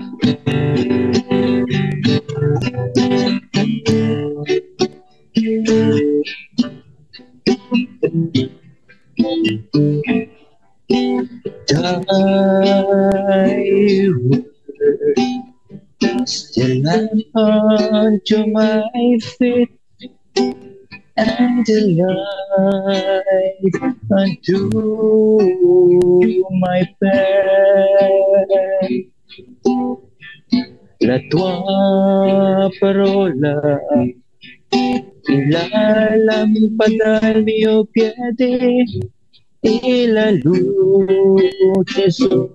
Still lamp unto my feet and the light unto my path. La tua parola la lámpara al mio piede y la luz del sol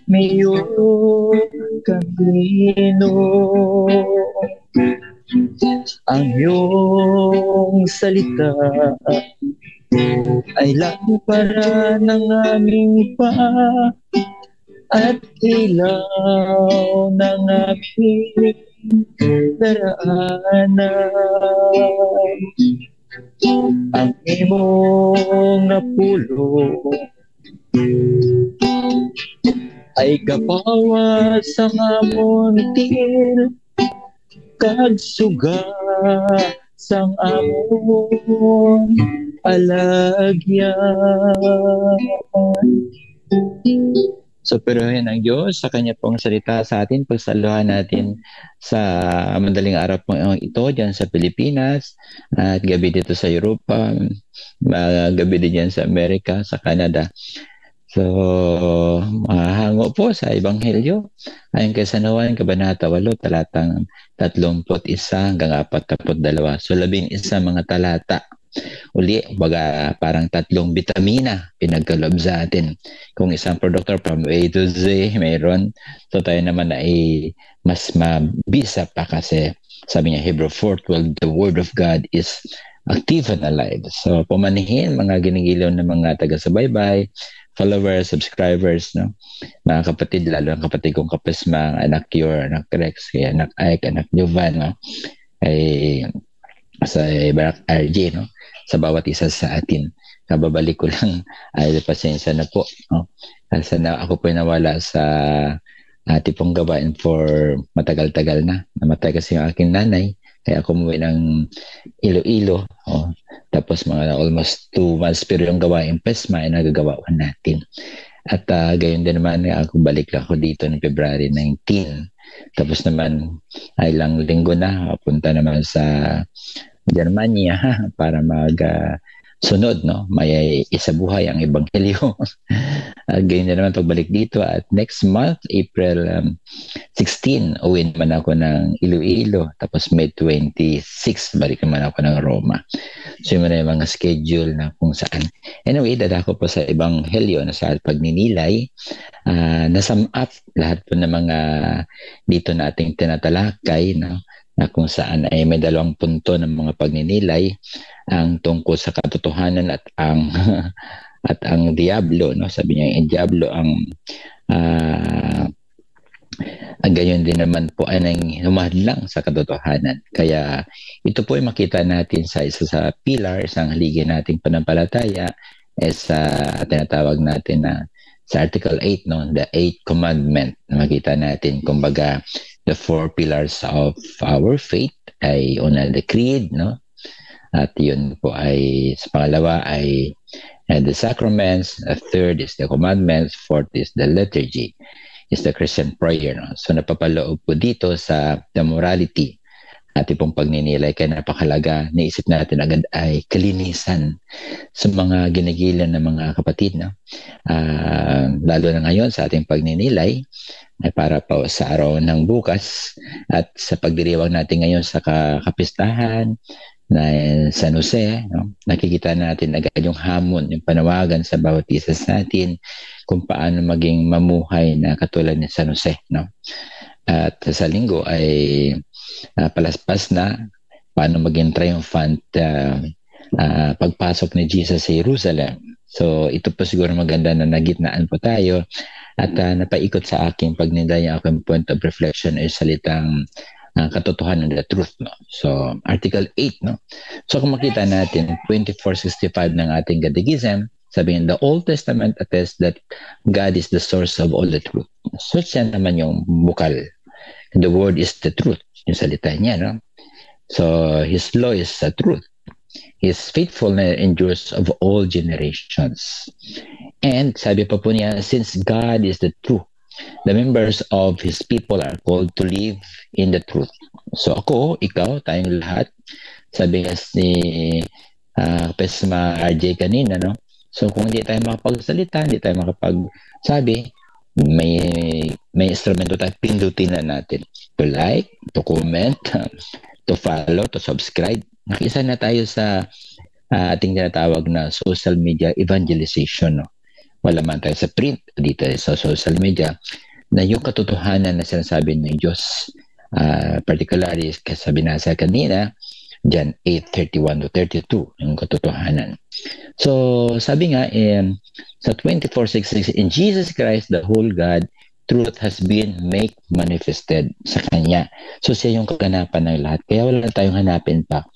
mio camino. Ang iyong salita ay lampara ng aming paa at ilaw ng aming daraanan. Ang imong napulo ay gapawas sa amon tiil kag suga sang amon alagyan. So peruhin ang Diyos sa Kanya pong salita sa atin, pagsaluhan natin sa madaling araw po ito dyan sa Pilipinas at gabi dito sa Europa, gabi din dyan sa Amerika, sa Canada. So mahango po sa Ebanghelyo ayon kay San Juan, Kabanata 8, talatang 31 hanggang 42. So 11 mga talata. Uli, baga parang 3 bitamina pinagkalob sa atin. Kung isang produktor from A to Z mayroon, so tayo naman ay mas mabisa pa kasi sabi niya Hebrew 4:12, the word of God is active and alive. So pumanihin mga ginigilaw na mga taga-subaybay, followers, subscribers, no? Mga kapatid, lalo ang kapatid kong Kapisma, anak Yor, anak Rex, anak Ike, anak Jovan, no? Ay sa Barak RJ, no? Sa bawat isa sa atin. Kababalik ko lang, ay pasensya na po, no? Kasi na ako po nawala sa tipong gawain for matagal-tagal na. Namatay kasi yung aking nanay, kaya ako umuwi ng Iloilo. Oh. Tapos mga almost 2 months pero yung gawain PESMA ay nagagawa ko natin. At gayon din naman ako balik lang ako dito ng February 19. Tapos naman ay ilang linggo na punta naman sa Germania para sunod, no? May isabuhay ang Ebanghelyo. Ganyan na naman pagbalik dito at next month, April 16, uwi naman ako ng Iloilo. Tapos May 26, balik naman ako ng Roma. So yun na yung mga schedule na kung saan. Anyway, dadako po sa Ebanghelyo na sa pagninilay. Nasum up lahat po ng mga dito nating tinatalakay, no? Na kung saan ay may 2 punto ng mga pagninilay ang tungkol sa katotohanan at ang diablo, no? Sabi niya ang diablo ang Ang gayon din naman po ay humahadlang sa katotohanan. Kaya ito po ay makita natin sa isa sa pilar, isang haligi nating panampalataya, sa tinatawag natin na sa Article 8, no, the 8th commandment. Makita natin, kumbaga, the 4 pillars of our faith ay una, the creed, no? At yun po ay, sa pangalawa ay the sacraments, the third is the commandments, fourth is the liturgy, is the Christian prayer. No? So napapaloob po dito sa the morality. Ating pong pagninilay, kaya napakalaga, naisip natin agad ay kalinisan sa mga ginigilan ng mga kapatid. No? Lalo na ngayon sa ating pagninilay, ay para pa sa araw ng bukas at sa pagdiriwang natin ngayon sa kapistahan na San Jose, no? Nakikita natin agad yung hamon, yung panawagan sa bawat isa sa atin kung paano maging mamuhay na katulad ni San Jose. No? At sa linggo ay palaspas na paano maging triumphant pagpasok ni Jesus sa Jerusalem. So ito po siguro maganda na nagitnaan po tayo at napaikot sa aking pagninday ang aking point of reflection ay salitang katotohanan, the truth. No? So Article 8. No? So kung makita natin 2465 ng ating Catechism, sabihin, the Old Testament attests that God is the source of all the truth. So siya naman yung bukal. The word is the truth. Yung salita niya. No? So His law is the truth. His faithfulness endures of all generations. And sabi pa po niya, since God is the truth, the members of His people are called to live in the truth. So ako, ikaw, tayong lahat, sabi nga ni Pesma RJ kanina, no? So kung hindi tayo makapagsalita, hindi tayo makapagsabi, may instrumento tayo, pindutin na natin. To like, to comment, to follow, to subscribe. Nakisa na tayo sa ating tinatawag na social media evangelization. No? Wala man tayo sa print, dito sa social media, na yung katotohanan na sinasabi ng Diyos, particularly sabi na sa kanina, John 8:31-32, yung katotohanan. So, sabi nga, sa 24:66, in Jesus Christ, the whole God, truth has been made manifested sa Kanya. So, siya yung kaganapan ng lahat. Kaya wala tayong hanapin pa.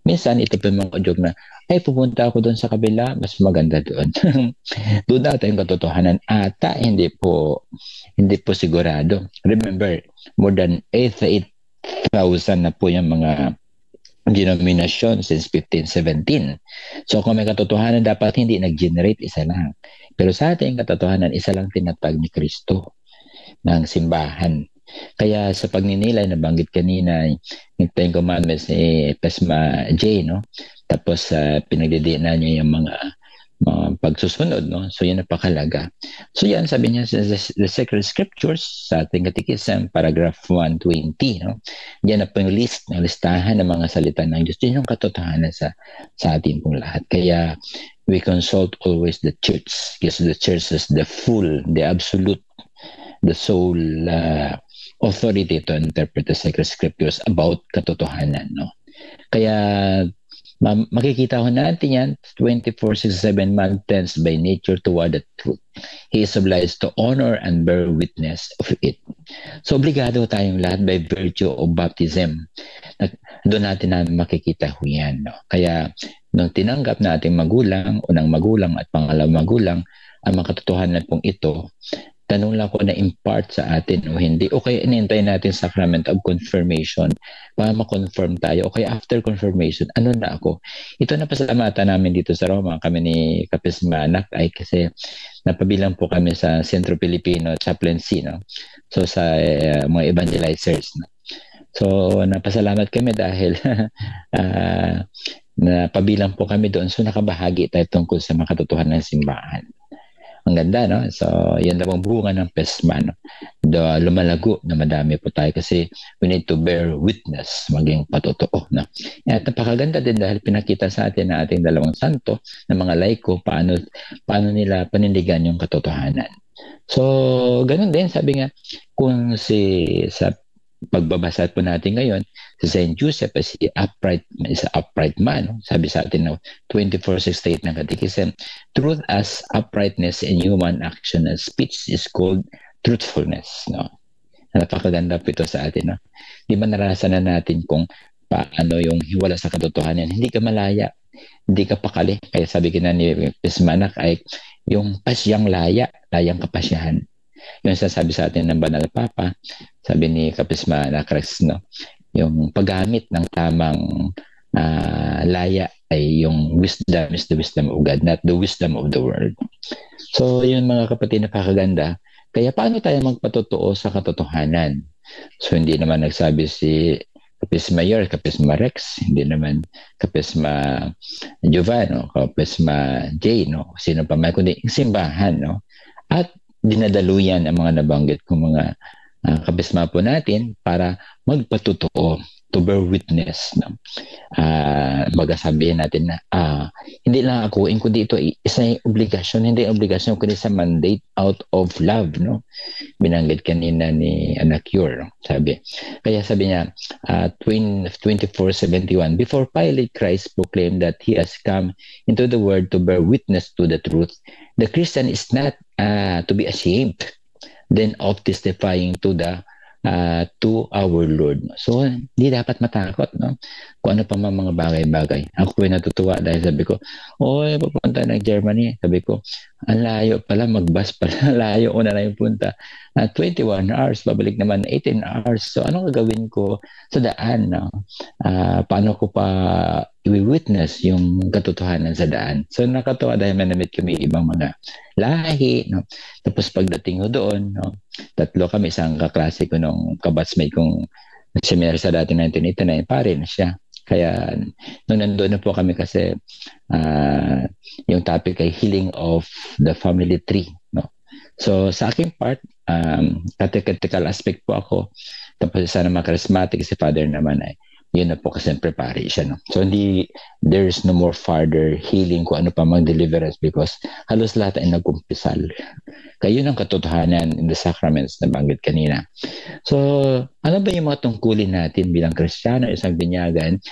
Minsan, ito pa yung mga joke na, ay, pupunta ako doon sa kabila, mas maganda doon. Doon na tayong katotohanan. Ata, hindi po sigurado. Remember, more than 8,000 na po yung mga denomination since 1517. So, kung may katotohanan, dapat hindi nag-generate isa lang. Pero sa ating katotohanan, isa lang tinatag ni Kristo ng simbahan. Kaya sa pagninilay, nabanggit kanina, yung 10 commandments ni Pesma J, no? Tapos pinagdidiinan niya yung mga pagsusunod, no? So yun napakalaga. So yan, sabi niya sa the Sacred Scriptures sa ating Catechism, paragraph 120, no? Yan na po yung listahan ng mga salita ng Diyos. Yun yung katotohanan sa ating pong lahat. Kaya we consult always the Church, because the Church is the full, the absolute, the sole authority to interpret the Sacred Scriptures about katotohanan, no? Kaya makikita ko natin yan, 24:67, man tends by nature toward the truth. He is obliged to honor and bear witness of it. So, obligado tayong lahat by virtue of baptism. Doon natin na makikita ho yan. No? Kaya, nung tinanggap nating magulang, unang magulang at pangalawang magulang, ang makatotohanan pong ito, tanong lang ko na impart sa atin o hindi. O kaya inintay natin sacrament of confirmation para ma-confirm tayo. O kaya after confirmation, ano na ako? Ito na pasalamatan namin dito sa Roma. Kami ni Kapisma Anak ay kasi napabilang po kami sa Centro Filipino Chaplaincy. No? So sa mga evangelizers. No? So napasalamat kami dahil napabilang po kami doon. So nakabahagi tayo tungkol sa mga katotohanan ng simbahan. Ang ganda, no? So, yan daw ang bunga ng Pesma, no? Lumalago na madami po tayo kasi we need to bear witness, maging patotoo, no? At napakaganda din dahil pinakita sa atin na ating dalawang santo na mga laiko paano nila panindigan yung katotohanan. So, ganun din, sabi nga, kung sa pagbabasa po natin ngayon, si Saint Joseph is an upright man. No? Sabi sa atin, no? 24:68 ng Catechism, truth as uprightness in human action and speech is called truthfulness. No? Napakaganda po ito sa atin. No? Di ba naranasan na natin kung paano yung hiwala sa katotohanan? Hindi ka malaya, hindi ka pakali. Kaya sabi ko na ni Pismanak ay yung pasyang laya, layang kapasyahan. Yung sasabi sa atin ng Banal Papa, sabi ni Kapismanak Rex, no? Yung paggamit ng tamang laya ay yung wisdom is the wisdom of God, not the wisdom of the world. So, yun mga kapatid, napakaganda. Kaya paano tayo magpatotoo sa katotohanan? So, hindi naman nagsabi si Kapisma Yor, Kapisma Rex, hindi naman Kapisma Jovan, no? Kapisma Jay, no? Sino pa man, kundi simbahan. No? At dinadaluyan ang mga nabanggit kong mga kapisma po natin para magpatotoo, to bear witness. No? Magasabihin natin na hindi lang ako, kundi ito isang obligasyon, hindi obligasyon, kundi sa mandate out of love. No? Binanggit kanina ni Anakyur, no? Kaya sabi niya, 24:71, before Pilate, Christ proclaimed that he has come into the world to bear witness to the truth. The Christian is not to be ashamed then of testifying to our Lord. So, hindi dapat matakot, no? Kung ano pa mga bagay-bagay. Ako po natutuwa dahil sabi ko, papunta ng Germany. Sabi ko, ang layo pala, mag-bus pala. Layo ko na yung punta. 21 hours, babalik naman 18 hours. So, anong gagawin ko sa daan? No? Paano ko pa i-witness yung katotohanan sa daan? So, nakatawa dahil manamit kami ibang mga lahi. No? Tapos pagdating ko doon, no? Tatlo kami, isang kaklase ko nung kabatsmate kong seminar sa dating 1989, pare na siya. Kaya nung nandoon na po kami kasi yung topic ay healing of the family tree. No? So sa aking part, catechetical aspect po ako. Tapos isa naman charismatic, si Father naman ay yun na po kasi prepare siya. No? So there's no more further healing kung ano pa mag-deliverance because halos lahat ay nagkumpisal. Kaya yun ang katotohanan in the sacraments na banggit kanina. So ano ba yung mga tungkulin natin bilang Kristiyano, isang binyagan,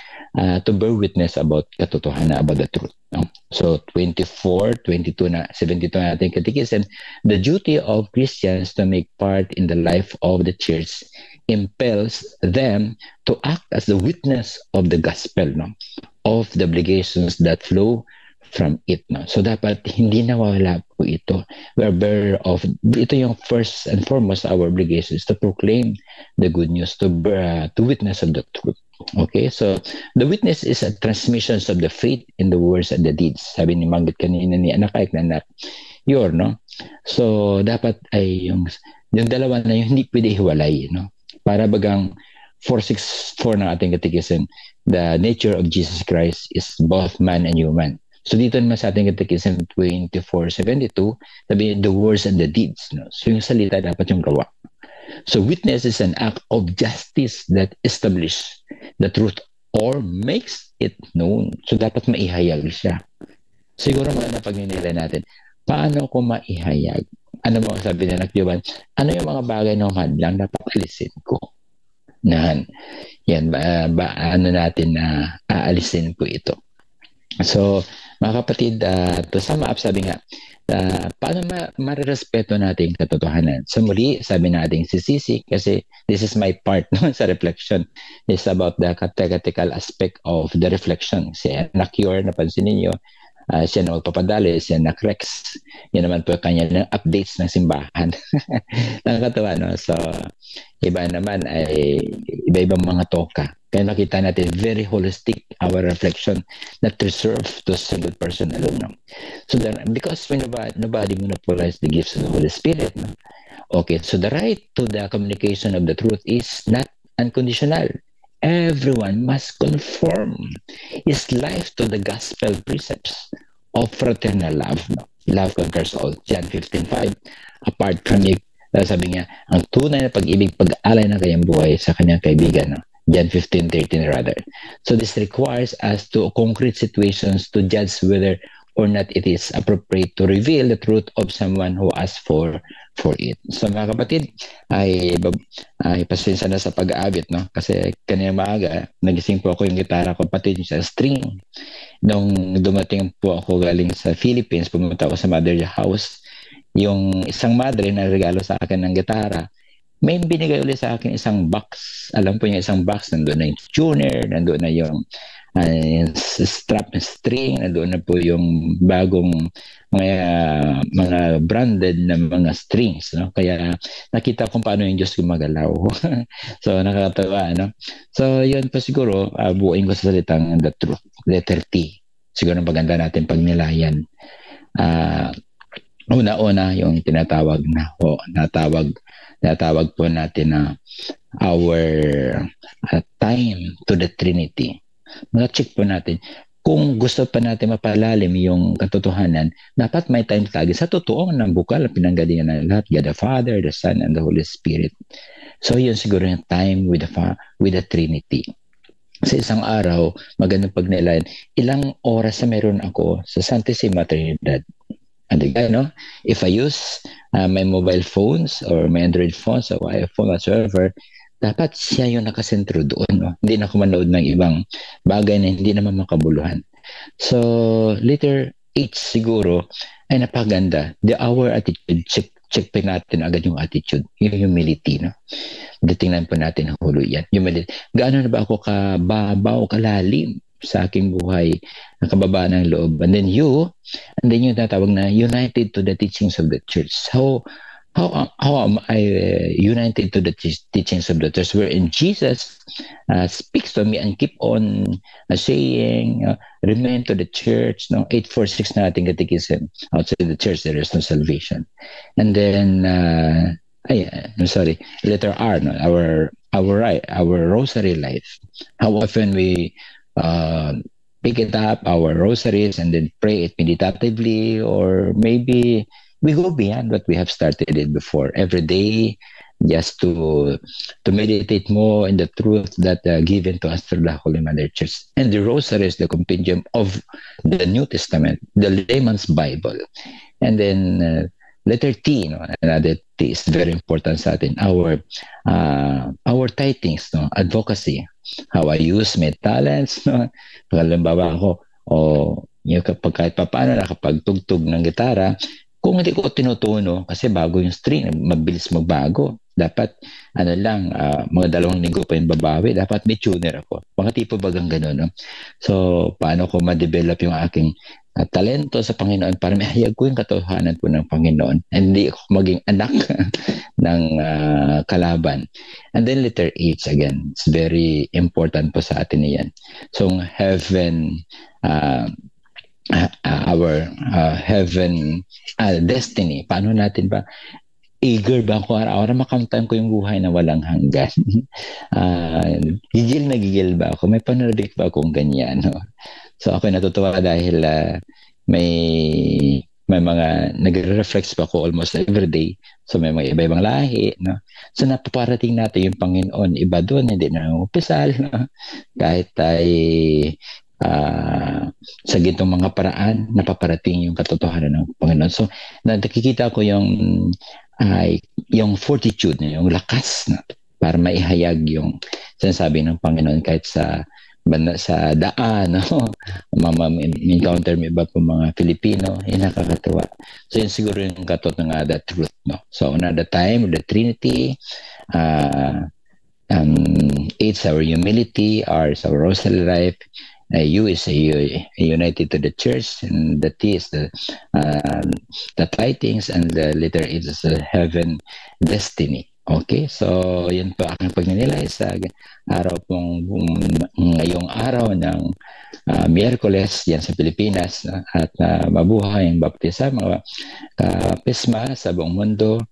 to bear witness about katotohanan, about the truth. No? So 24, 22 na 72 natin katekism, the duty of Christians to make part in the life of the church impels them to act as the witness of the gospel, no? Of the obligations that flow from it. No? So dapat hindi nawawala po ito. We are bearer of, ito yung first and foremost our obligations to proclaim the good news, to witness of the truth. Okay, so the witness is a transmission of the faith in the words and the deeds. Sabi ni Manggit kanina ni Anak na Yor, no? So dapat ay yung dalawa na yung hindi pwede hiwalay, no? Para bagang 464 ng ating katekism, the nature of Jesus Christ is both man and human. So dito naman sa ating katekism 24:72, sabi the words and the deeds. No? So yung salita dapat yung gawa. So witness is an act of justice that establishes the truth or makes it known. So dapat maihayag siya. Siguro mga napagninila natin, paano ko maihayag? Ano mo sabi na Jovan? Ano yung mga bagay na madlang na paalisin ko? Yan ano natin na aalisin ko ito. So, mga kapatid, to sum up, sabi nga, paano marirespeto natin katotohanan? So muli, sabi natin si Sisi, kasi this is my part no, sa reflection, is about the catechetical aspect of the reflection. Si Anakyur, napansin ninyo, siya na magpapadali, siya na Rex. Yan naman po kanya ng updates ng simbahan. Nakakatawa, no? So, iba naman ay iba-ibang mga toka. Kaya nakita natin very holistic our reflection, not reserved to a single person alone. No? So, because nobody monopolizes the gifts of the Holy Spirit. No? Okay, so the right to the communication of the truth is not unconditional. Everyone must conform his life to the gospel precepts of fraternal love. No? Love conquers all. John 15:5. Apart from it, sabi niya, ang tunay na pag-ibig, pag-alay ng kanyang buhay sa kanyang kaibigan. No? John 15:13 rather. So this requires us to concrete situations to judge whether or not it is appropriate to reveal the truth of someone who asks for it. So mga kapatid, ay pasensya na sa pag-aabit, no? Kasi kanina maaga, nagising po ako yung gitara ko, pati sa string. Nung dumating po ako galing sa Philippines, pumunta ako sa mother house, yung isang madre na regalo sa akin ng gitara, may binigay ulit sa akin isang box. Alam po yung isang box, nandoon na yung tuner, nandoon na yung strap and string, nandoon na po yung bagong mga branded na mga strings, no? Kaya nakita kung paano yung Diyos gumagalaw. So nakakatawa, no? So yun pa siguro, buuin ko sa salitang the truth, letter T. Siguro maganda natin pag nilayan. Una-una yung tinatawag po natin na our time to the Trinity. Check po natin. Kung gusto pa natin mapalalim yung katotohanan, dapat may time lagi sa totoong ng bukal, pinanggalingan ng lahat, God the Father, the Son, and the Holy Spirit. So yun siguro yung time with the Trinity. Sa isang araw, magandang pagnilayan, ilang oras na meron ako sa Santissima Trinidad. And again, no? If I use my mobile phones or my Android phones or iPhone whatsoever, dapat siya yung nakasentro doon. No? Hindi na ako manood ng ibang bagay na hindi naman makabuluhan. So, letter H siguro ay napaganda. Our attitude, check pa natin agad yung attitude, yung humility. No? Tingnan po natin ang hulo yan. Humility. Gaano na ba ako kababaw, kalalim sa aking buhay, nakababa ng loob. And then yung tatawag na united to the teachings of the church. How am I united to the teachings of the church, wherein Jesus speaks to me and keep on saying, remain to the church. No, 846 na ating catechism. Outside the church, there is no salvation. And then, letter R, no, our rosary life. How often we pick it up, our rosaries, and then pray it meditatively, or maybe we go beyond what we have started it before every day, just to meditate more in the truth that given to us through the Holy Mother Church. And the Rosary is the compendium of the New Testament, the layman's Bible. And then letter T, no? Another T is very important sa atin. Our tithings, no? Advocacy, how I use my talents, no? Halimbawa ako, kahit paano nakapagtugtog ng gitara, kung hindi ko tinutuno, kasi bago yung string, mabilis magbago. Dapat, mga 2 linggo pa yung babawi, dapat may tuner ako. Mga tipo bagang gano'n, no? So, paano ko ma-develop yung aking talento sa Panginoon para may hayag ko yung katotohanan po ng Panginoon. And hindi ako maging anak ng kalaban. And then letter H, again, it's very important po sa atin yan. So, heaven, our heaven destiny. Paano natin ba eager ba ako araw-araw makamtan ko yung buhay na walang hanggan? Gigil ba ako? May panarinig ba akong ganyan? No? So ako natutuwa dahil may mga nagre-reflex pa ako almost every day. So may mga iba-ibang lahi. No? So napaparating natin yung Panginoon. Iba doon, hindi na upisal. No? Kahit ay sa gitong mga paraan, napaparating yung katotohanan ng Panginoon. So nakikita ko yung fortitude, yung lakas na para maihayag yung sinasabi ng Panginoon kahit sa daan, no? Encounter may iba po mga Filipino, nakakatuwa. So yun siguro yung katotohanan, the truth, no? So another time, the Trinity, it's our humility, R is our rosary life, U is united to the church, and the T is the tithings, and the letter H is the heaven destiny. Okay, so yun po aking pagninilay sa araw pong ngayong araw ng Miyerkules yan sa Pilipinas, at mabuhay ang baptisa, mga kapisma sa buong mundo.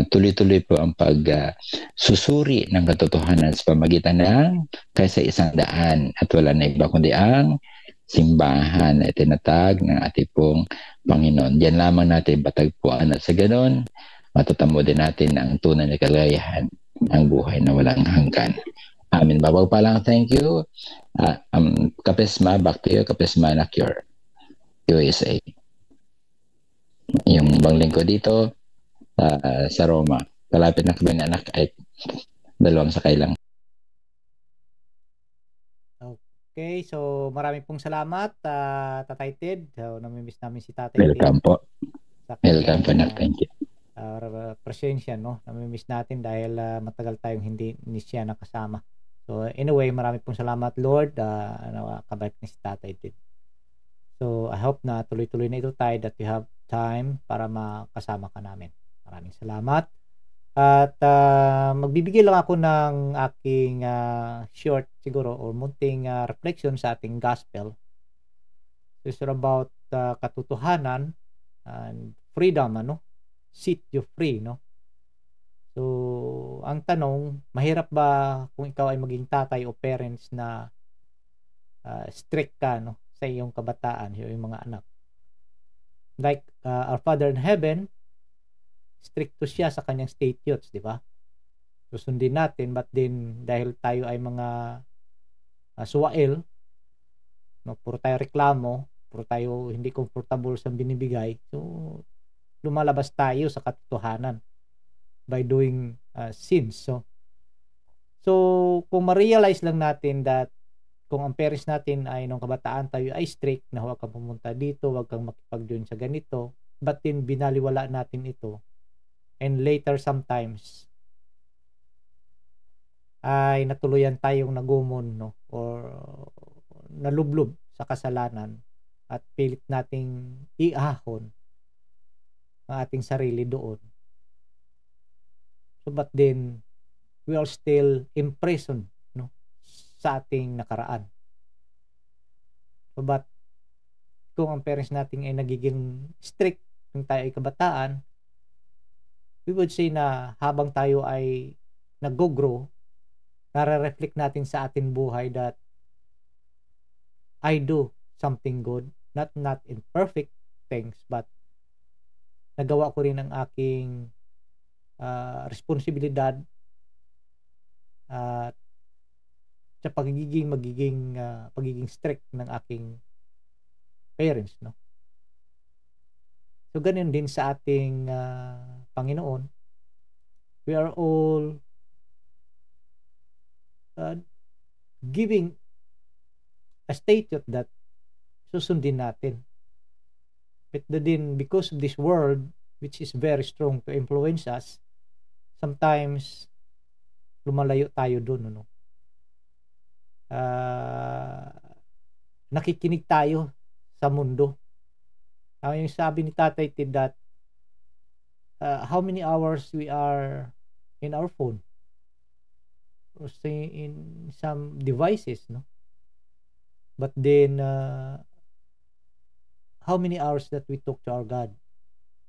Tuloy-tuloy po ang pagsusuri ng katotohanan sa pamagitan ng kaysa 100 at wala na iba kundi ang simbahan na itinatag ng ating pong Panginoon. Diyan lamang natin patagpuan, at sa ganon matatamo din natin ang tunay na kaligayahan ng buhay na walang hanggan. Amin. Babaw pa lang, thank you. Kapisma, back to you, Kapisma Nakyur, USA. Yung bang lingko dito, sa Roma. Kalapit na kami ng anak ay 2 sakay lang. Okay, so marami pong salamat, Tatay Ted. So, namimiss namin si Tatay Ted. Welcome po. Welcome po na, thank you. presensya, no? Nami-miss natin dahil matagal tayong hindi siya nakasama. So anyway, marami pong salamat, Lord, nakabalik na si Tatay din. So I hope na tuloy-tuloy na ito tayo, that you have time para makasama ka namin. Maraming salamat. At magbibigay lang ako ng aking short siguro or munting reflection sa ating gospel. This is about katotohanan and freedom, set you free, no? So ang tanong, mahirap ba kung ikaw ay maging tatay o parents na strict ka, no, sa iyong kabataan, yung mga anak? Like our Father in Heaven, stricto siya sa kanyang statutes, di ba? Susundin natin, but then dahil tayo ay mga suwail, no, puro tayo reklamo, puro tayo hindi comfortable sa binibigay, so lumalabas tayo sa katotohanan by doing sins. So kung ma-realize lang natin that kung ang parents natin ay nung kabataan tayo ay strict na huwag kang pumunta dito, huwag kang makipag-join sa ganito, but then binaliwala natin ito, and later sometimes ay natuluyan tayong nagumon, no, or nalublob sa kasalanan at pilit nating iahon ang ating sarili doon. So but then we are still imprisoned, no, sa ating nakaraan. So but kung ang parents natin ay nagiging strict kung tayo ay kabataan, we would say na habang tayo ay nag-grow, nare-reflect natin sa ating buhay that I do something good, not in perfect things, but nagawa ko rin ang aking responsibilidad at sa pagiging strict ng aking parents, no? So ganun din sa ating Panginoon. We are all giving a statute that susundin natin. But then because of this world, which is very strong to influence us, sometimes lumalayo tayo doon, no? Nakikinig tayo sa mundo. Yung sabi ni Tatay Tid that how many hours we are in our phone or say in some devices, no? But then how many hours that we talk to our God,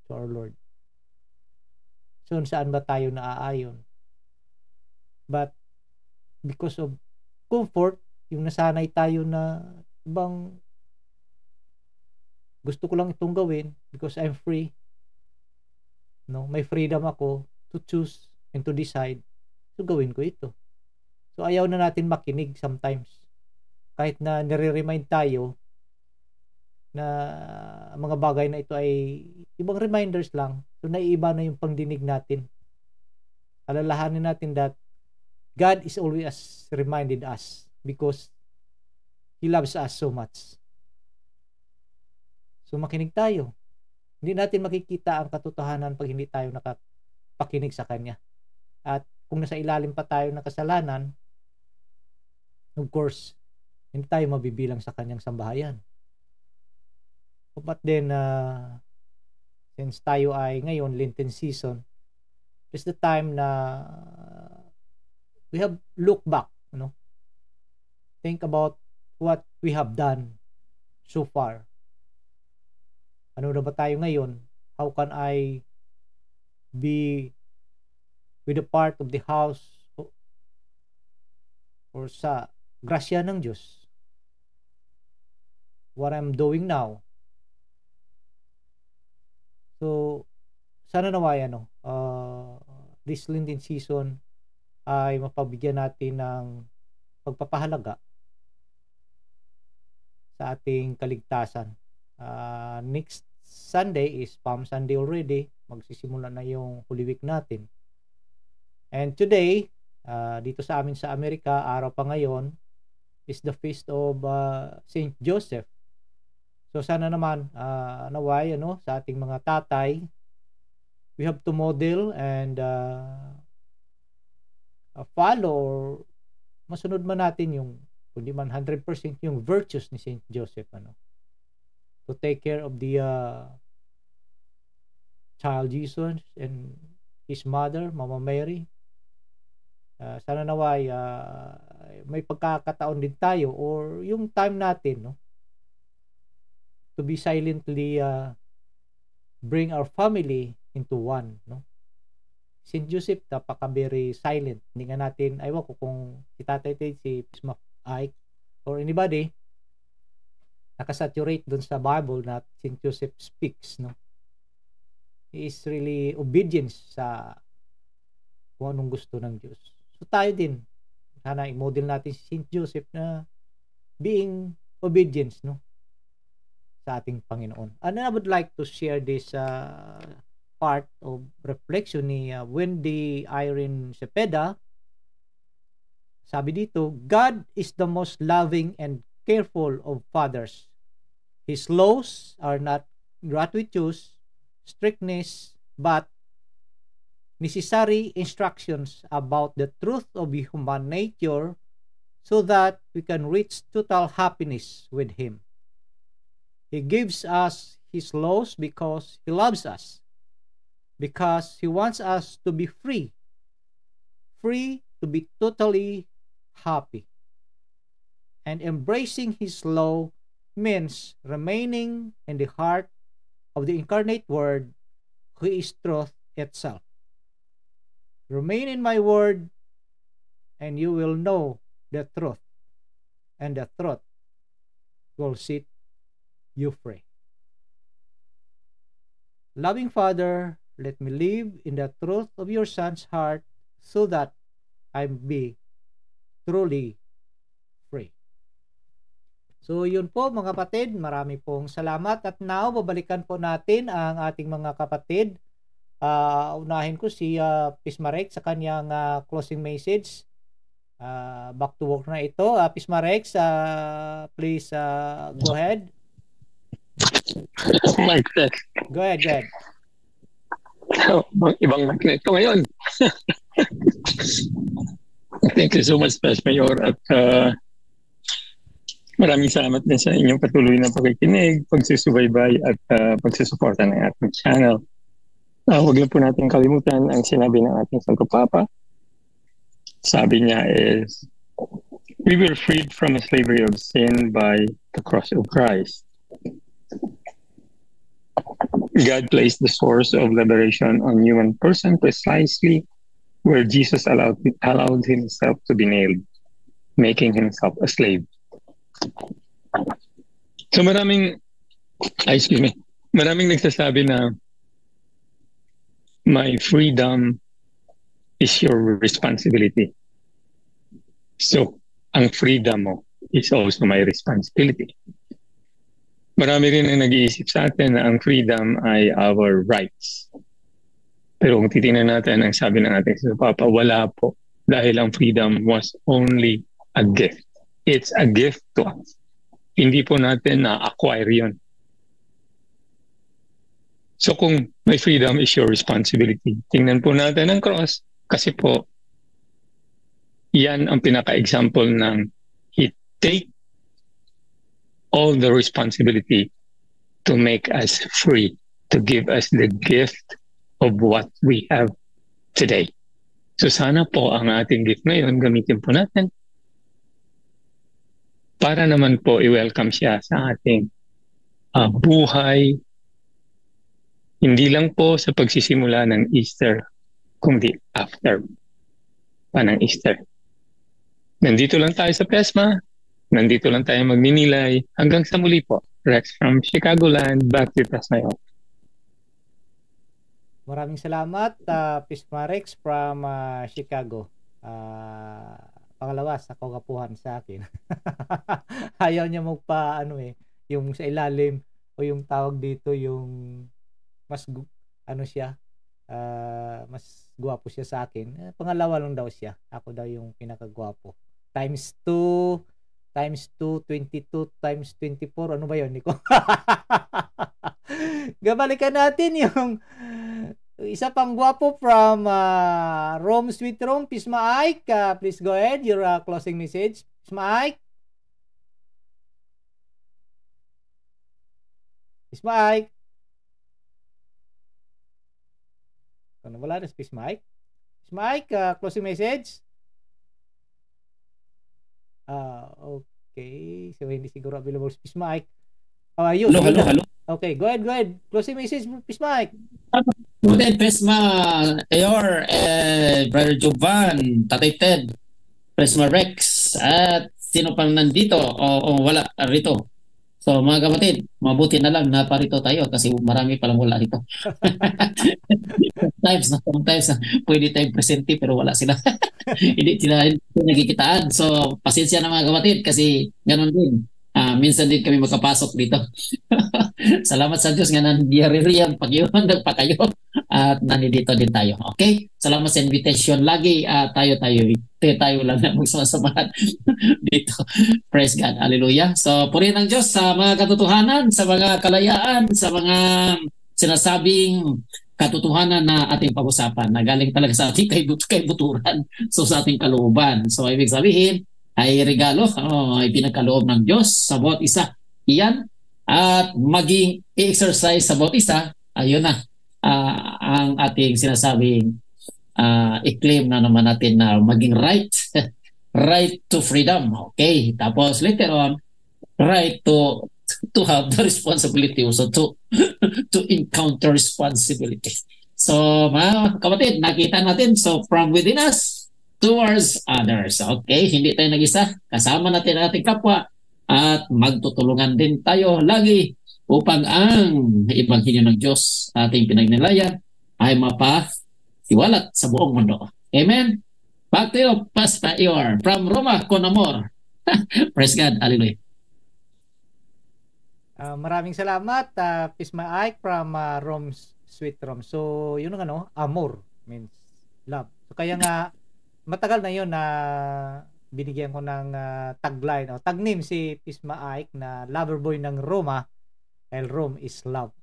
to our Lord? So saan ba tayo naaayon? But because of comfort, yung nasanay tayo na bang gusto ko lang itong gawin because I'm free, no, may freedom ako to choose and to decide, so gawin ko ito. So ayaw na natin makinig sometimes, kahit na nire-remind tayo na mga bagay na ito ay ibang reminders lang, so naiiba na yung pangdinig natin. Alalahanin natin that God is always reminded us because He loves us so much. So makinig tayo. Hindi natin makikita ang katotohanan pag hindi tayo nakapakinig sa Kanya. At kung nasa ilalim pa tayo ng kasalanan, of course, hindi tayo mabibilang sa Kanyang sambahayan. But then, since tayo ay ngayon, Lenten season, is the time na we have look back, think about what we have done so far. Ano na ba tayo ngayon? How can I be with a part of the house or sa grasya ng Diyos? What I'm doing now. So, sana naway this Lenten season ay mapabigyan natin ng pagpapahalaga sa ating kaligtasan. Next Sunday is Palm Sunday already. Magsisimula na yung Holy Week natin. And today, dito sa amin sa Amerika, araw pa ngayon, is the feast of Saint Joseph. So sana naman naway sa ating mga tatay we have to model and follow or masunod man natin yung kundi man 100% yung virtues ni Saint Joseph, to take care of the child Jesus and his mother, Mama Mary. Sana naway may pagkakataon din tayo or yung time natin, to be silently bring our family into one, Saint Joseph napaka-very silent. Hindi nga natin, aywan ko kung si Tatay Ted, si Pisma Ike, or anybody nakasaturate dun sa Bible na Saint Joseph speaks, He is really obedience sa kung anong gusto ng Diyos. So tayo din, sana i-model natin si Saint Joseph na being obedience, sa ating Panginoon. And I would like to share this part of reflection ni Wendy Irene Cepeda. Sabi dito, God is the most loving and careful of fathers. His laws are not gratuitous strictness, but necessary instructions about the truth of human nature so that we can reach total happiness with Him. He gives us His laws because He loves us, because He wants us to be free to be totally happy. And embracing His law means remaining in the heart of the incarnate Word, who is truth itself. Remain in my word, and you will know the truth, and the truth will set you free. Loving Father, let me live in the truth of your Son's heart so that I be truly free. So yun po mga kapatid, marami pong salamat. At now, babalikan po natin ang ating mga kapatid. Unahin ko si Pismarek sa kanyang closing message. Back to work na ito. Pismarek, please go ahead. Mic check. Go ahead. Ibang mic na ito ngayon. Thank you so much, Pastor Mayor. At maraming salamat din sa inyong patuloy na pakikinig, pagsusubaybay at pagsusuporta ng ating channel. Huwag lang po natin kalimutan ang sinabi ng ating Santo Papa. Sabi niya is, we were freed from the slavery of sin by the cross of Christ. God placed the source of liberation on human person precisely where Jesus allowed himself to be nailed, making himself a slave. So maraming nagsasabi na my freedom is your responsibility. So, ang freedom mo is also my responsibility. Marami rin ang nag-iisip sa atin na ang freedom ay our rights. Pero kung titingnan natin ang sabi ng ating Santo Papa, wala po. Dahil ang freedom was only a gift. It's a gift to us. Hindi po natin na-acquire yun. So kung my freedom is your responsibility, tingnan po natin ang cross kasi po yan ang pinaka-example ng He take all the responsibility to make us free, to give us the gift of what we have today. So sana po ang ating gift ngayon, gamitin po natin para naman po i-welcome siya sa ating buhay. Hindi lang po sa pagsisimula ng Easter, kundi after pa ng Easter. Nandito lang tayo sa PESMA, nandito lang tayo magninilay. Hanggang sa muli po. Rex from Chicagoland, back to PESMA. Maraming salamat, Pisma Rex from Chicago. Pangalawa sa kagapuhan sa akin. Ayaw niya yung sa ilalim o yung tawag dito yung mas mas gwapo siya sa akin. Pangalawa lang daw siya. Ako daw yung pinakagwapo. Times 2, 22, times 24. Ano ba yun, Nico? Gabalikan natin isa pang gwapo from Rome, Sweet Rome, Pisma Ike. Please go ahead, your closing message. Pisma Ike. Pisma Ike. Ano, wala na si Pisma Ike? Pisma Ike, closing message. Okay. So, hindi siguro available si Pisma Ike. Ayun. Hello. Okay, go ahead. Closing message, Pisma Ike. Then, Prisma, Ayor, Brother Jovan, Tatay Ted, Prisma Rex, at sino pang nandito o wala rito. So mga kapatid, mabuti na lang na parito tayo kasi marami palang wala rito. Sometimes pwede tayong presente pero wala sila. Hindi sila nagkikitaan. So pasensya na mga kapatid kasi ganun din. Minsan din kami makapasok dito. Salamat sa Diyos nga nandiyaririyang pag-iwan pa kayo at nandito din tayo. Okay? Salamat sa invitation. Lagi tayo lang na magsama-samahan dito. Praise God. Hallelujah. So, purihin ng Diyos sa mga katotohanan, sa mga kalayaan, sa mga sinasabing katotohanan na ating pag-usapan na galing talaga sa ating kaibuturan. So, sa ating kalooban. So, ibig sabihin, ay regalo, ay pinagkaloob ng Diyos sa bawat isa. Iyan, at maging exercise sa bawat isa, ayun na, ang ating sinasabing i-claim na naman natin na maging right to freedom. Okay, tapos later on, right to have the responsibility also to encounter responsibility. So, mga kapatid, nakita natin, so from within us towards others. Okay, hindi tayo nag-isa. Kasama natin ang ating kapwa at magtutulungan din tayo lagi upang ang Ebanghelyo ng Diyos ating pinagnilayan ay mapasiwalat sa buong mundo. Amen? Back to you, Pastor Ior, from Roma con amor. Praise God. Hallelujah. Maraming salamat, Pisma Ike from Rome, Sweet Rome. So, yun ang amor means love. So, kaya nga, matagal na yun na binigyan ko ng tagline o tag-name si Pisma Ike na lover boy ng Roma. El Rome is love.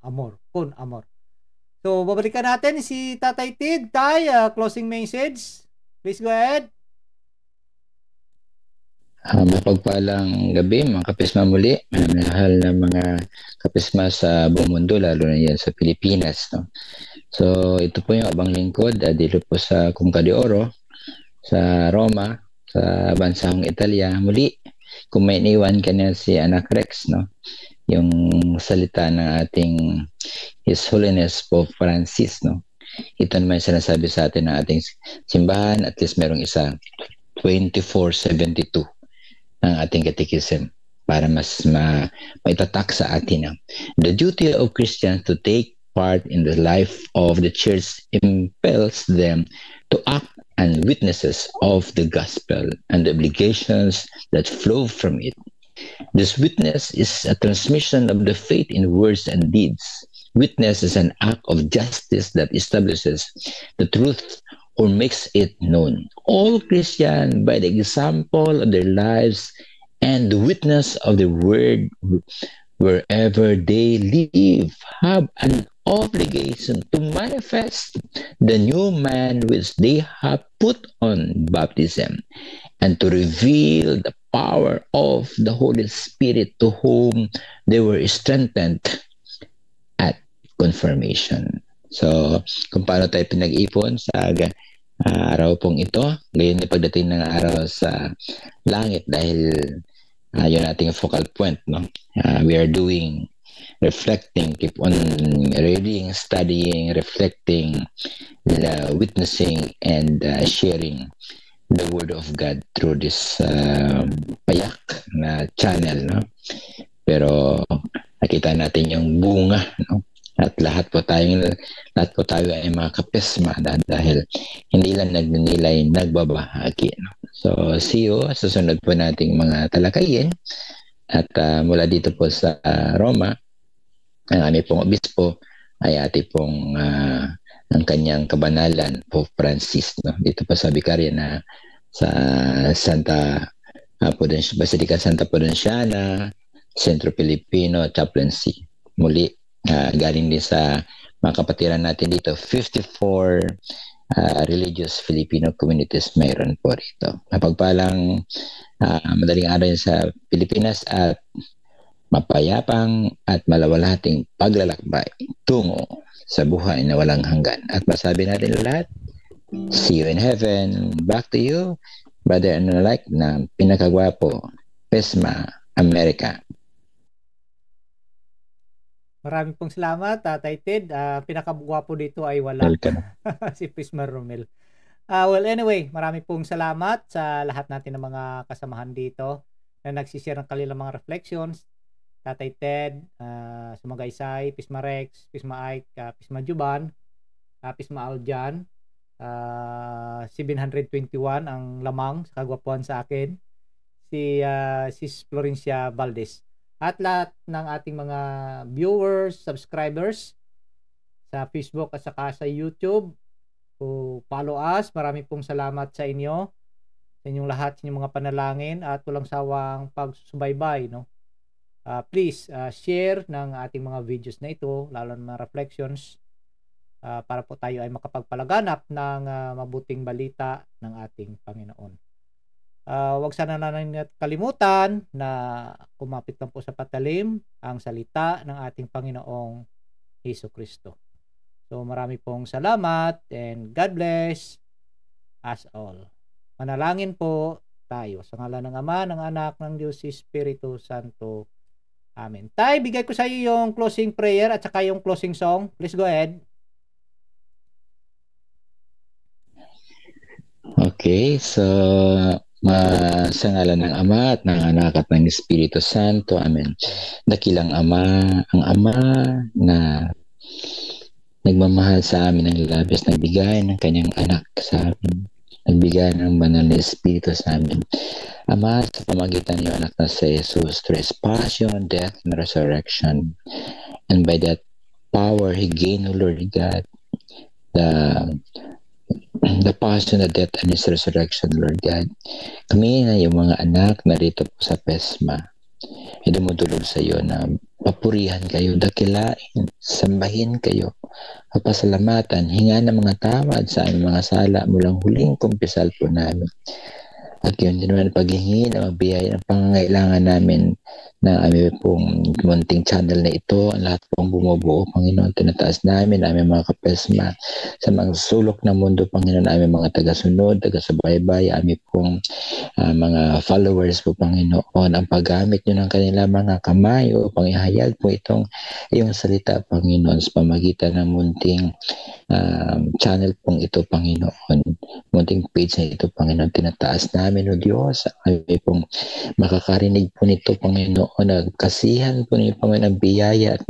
Amor. Con amor. So, babalikan natin si Tatay Tid. Tay, closing message. Please go ahead. Mapagpalang gabi mga kapisma muli. Mahal na mga kapisma sa buong mundo, lalo na yan sa Pilipinas. No? So, ito po yung abang lingkod. Dito po sa Cunca de Oro, sa Roma, sa bansang Italia. Muli, kung may iniwan ka na si Anak Rex, no? Yung salita ng ating His Holiness Pope Francis, no? Ito naman sinasabi sa atin ng ating simbahan, at least merong isa 2472 ang ating catechism para mas maitatak sa atin. The duty of Christians to take part in the life of the church impels them to act and witnesses of the gospel and the obligations that flow from it. This witness is a transmission of the faith in words and deeds. Witness is an act of justice that establishes the truth or makes it known. All Christians, by the example of their lives and the witness of the word wherever they live, have an obligation to manifest the new man which they have put on baptism, and to reveal the power of the Holy Spirit to whom they were strengthened at confirmation. So, kung paano tayo pinag-ipon sa araw pong ito, ngayon na pagdating ng araw sa langit dahil yun ating focal point. No? We are doing reflecting, keep on reading, studying, reflecting, witnessing, and sharing the Word of God through this payak na channel. No? Pero nakita natin yung bunga. No? At lahat po tayo ay mga kapisma dahil hindi lang nagnilay, nagbabahagi. No? So, see you sa sunod po nating mga talakayin. At mula dito po sa Roma, ang aming pong obispo ay ati pong ang kanyang kabanalan, Pope Francis. No? Dito po sa Vicaria na sa Basilica Santa Prudenciana, Centro Filipino Chaplaincy. Muli, galing din sa mga kapatiran natin dito. 54 religious Filipino communities mayroon po rito. Mapagpalang madaling araw sa Pilipinas at mapayapang at malawalhating paglalakbay tungo sa buhay na walang hanggan. At masabi natin lahat, see you in heaven. Back to you, Brother Anolike na pinakagwapo, Pisma, America. Maraming pong salamat, Tatay Ted. Pinakagwapo dito ay wala. Si Pisma Romel. Well, anyway, maraming pong salamat sa lahat natin ng mga kasamahan dito na nagsishare ng kanilang mga reflections. Tatay Ted, Sumagaysay, Pisma Rex, Pisma Ike, Pisma Juban, Pisma Aljan, 721 ang lamang sa kagwapuan sa akin, si Sis Florencia Valdez. At lahat ng ating mga viewers, subscribers sa Facebook at saka sa YouTube, follow us. Maraming pong salamat sa inyo, sa inyong lahat, sa inyong mga panalangin at walang sawang pagsubaybay, no? Please share ng ating mga videos na ito, lalo na reflections, para po tayo ay makapagpalaganap ng mabuting balita ng ating Panginoon. Huwag sana natin kalimutan na kumapit lang po sa patalim ang salita ng ating Panginoong Hesukristo. So marami pong salamat and God bless us all. Manalangin po tayo sa ngalan ng Ama, ng Anak, ng Diyos, Espiritu Santo. Amen. Tay, bigay ko sa iyo yung closing prayer at saka yung closing song. Please go ahead. Okay, so sa ngalan ng Ama at ng Anak at ng Espiritu Santo. Amen. Dakilang Ama, ang Ama na nagmamahal sa amin ng labis, nagbigay ng kanyang anak sa amin, nagbigay ng banal na Espiritu sa amin. Ama, sa pamagitan ng anak na si Jesus, through His passion, death, and resurrection, and by that power He gained, O Lord God, the passion, the death, and His resurrection, Lord God. Kami na yung mga anak na rito po sa Pisma, ay dumudulog sa iyo na papurihan kayo, dakilain, sambahin kayo, papasalamatan, hinga ng mga tawad sa aming mga sala mulang huling kumpisal po namin. At yun din naman paghingi na mabiyay ng pangangailangan namin na aming pong munting channel na ito, ang lahat pong bumubuo, Panginoon, tinataas namin, aming mga kapesma, sa mga sulok ng mundo, Panginoon, aming mga tagasunod, tagasubaybay, aming pong mga followers po, Panginoon, ang paggamit nyo ng kanila mga kamay upang ihayag po itong iyong salita, Panginoon, sa pamagitan ng munting channel pong ito, Panginoon, munting page na ito, Panginoon, tinataas namin, O Diyos, aming pong makakarinig po nito, Panginoon, nagkasihan po niyo, Panginoon, ang biyaya at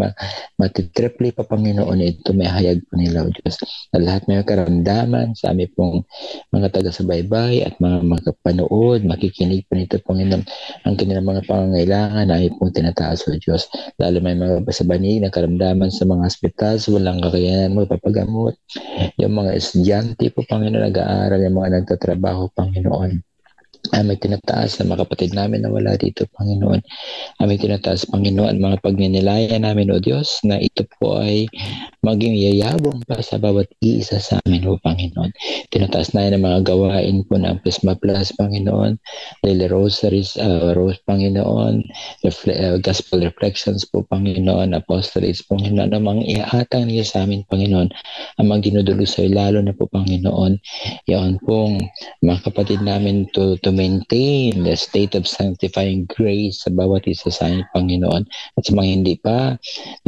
matitriple pa, Panginoon, ito may hayag po nila, O Diyos, na lahat may karamdaman sa aming pong mga taga-subaybay at mga makapanood, makikinig po nito, Panginoon, ang kanilang mga pangangailangan na aming pong tinataas, O Diyos, lalo may mga basabanig na karamdaman sa mga hospital, walang kakayanan mo papagamot, yung mga estudyante po, Panginoon, nag-aaral, yung mga nagtatrabaho, Panginoon, aming tinataas na mga kapatid namin na wala dito, Panginoon. Aming tinataas, Panginoon, mga pagninilaya namin, O Diyos, na ito po ay maging yayabong pa sa bawat isa sa amin, O Panginoon. Tinataas na ng mga gawain po ng Pisma Plus, Panginoon, Daily Rosaries, Rose, Panginoon, Gospel Reflections po, Panginoon, Apostolates, Panginoon, ang mga iatang niyo sa amin, Panginoon, ang magdinudulo sa iyo, lalo na po, Panginoon, yan pong mga kapatid namin to maintain the state of sanctifying grace sa bawat isa sa amin, Panginoon. At sa mga hindi pa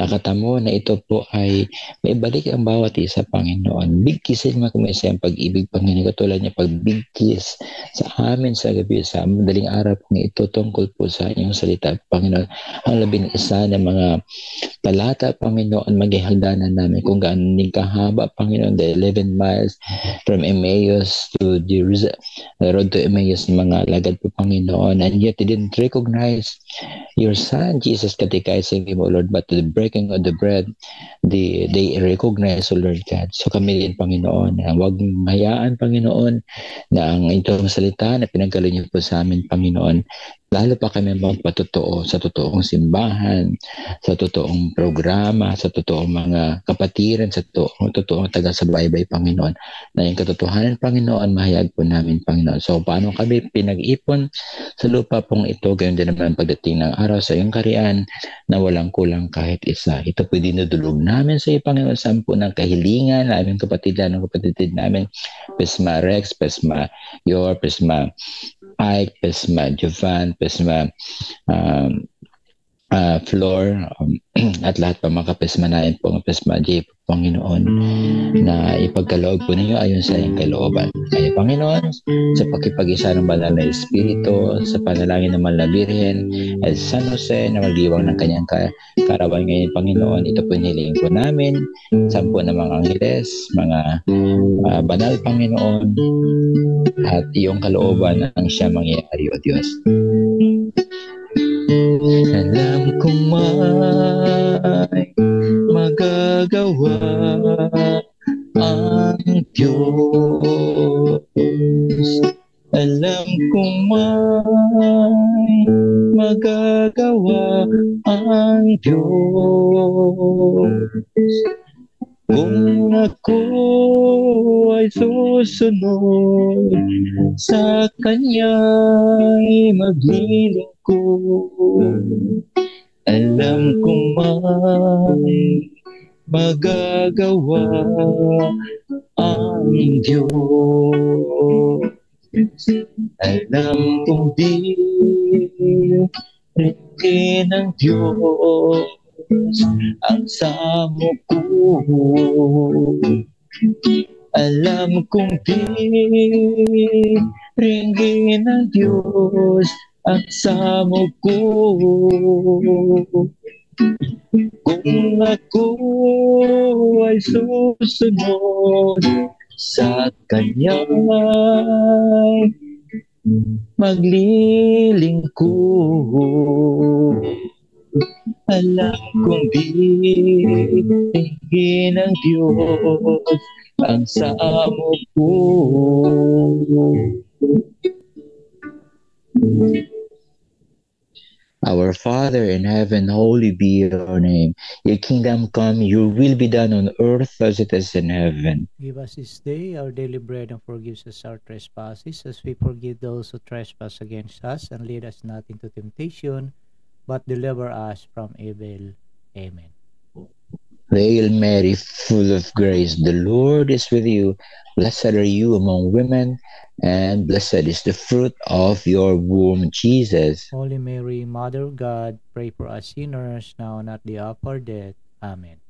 nakatamo na ito po ay may balik ang bawat isa, Panginoon. Bigkisin mo kami sa iyong pag-ibig, Panginoon, katulad niya pagbigkis sa amin sa gabi, sa madaling araw po ito tungkol po sa inyong salita, Panginoon. Ang 11 ng mga talata, Panginoon, maging hagdanan namin kung gaano kahaba, Panginoon, the 11 miles from Emmaus to Jerusalem, the road to Emmaus, mga lagad po, Panginoon, and yet they didn't recognize your Son, Jesus, catechizing him, O Lord, but the breaking of the bread, they recognize, O Lord God. So kami din, Panginoon, huwag hayaan, Panginoon, na ang itong salita na pinagkaloob niyo po sa amin, Panginoon, lalo pa kami magpatotoo sa totoong simbahan, sa totoong programa, sa totoong mga kapatiran, sa totoong taga-subaybay, Panginoon, na yung katotohanan, Panginoon, mahayag po namin, Panginoon. So, paano kami pinag-ipon sa lupa pong ito, gayon din naman pagdating ng araw sa iyong kariyan, na walang kulang kahit isa. Ito po dinudulog namin sa iyo, Panginoon, sampu ng kahilingan, aming kapatid namin, Pesma Rex, Pesma Yor, Pesma Ike, Pesma Jovan, Pesma Flor, at lahat pa mga kapesma namin po, Pesma J, Panginoon, na ipagkaloob po ninyo ayon sa iyong kalooban. Kaya, Panginoon, sa pakipag-isa ng banal na Espiritu, sa panalangin ng Mahal na Birhen, at San Jose na magdiwang ng kanyang karawan ngayon, Panginoon, ito po hiniling po namin, sampu ng mga angeles, mga banal, Panginoon, at iyong kalooban ang siya mangyayari, O Diyos. Alam ko may magagawa ang Diyos. Alam ko may magagawa ang Diyos. Kung ako ay susunod sa Kanya'y maglilingkod, alam kong may magagawa ang Diyos. Alam kong di rin ng Diyos ang samo ko. Alam kong di ringgin ng Diyos ang samo ko. Kung ako ay susunod sa Kanya'y maglilingkod, alam kong bibigyan ng Diyos ang samo ko. Our Father in heaven, holy be your name. Your kingdom come, your will be done on earth as it is in heaven. Give us this day our daily bread, and forgive us our trespasses as we forgive those who trespass against us, and lead us not into temptation, but deliver us from evil. Amen. Hail Mary, full of grace, the Lord is with you. Blessed are you among women, and blessed is the fruit of your womb, Jesus. Holy Mary, Mother of God, pray for us sinners, now and at the hour of our death. Amen.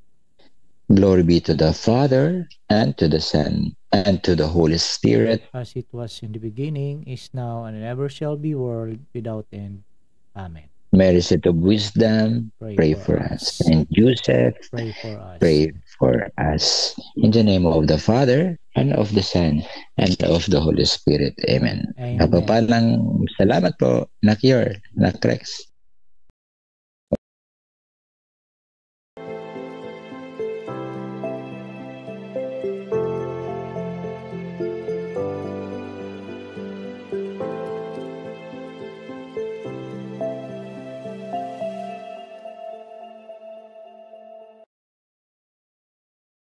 Glory be to the Father, and to the Son, and to the Holy Spirit. As it was in the beginning, is now, and ever shall be, world without end. Amen. Mary, seat of wisdom, pray for us. And Joseph, pray for us. Pray for us. In the name of the Father, and of the Son, and of the Holy Spirit. Amen. Amen. Kapapalang salamat po, Nak Yor, Nak Rex.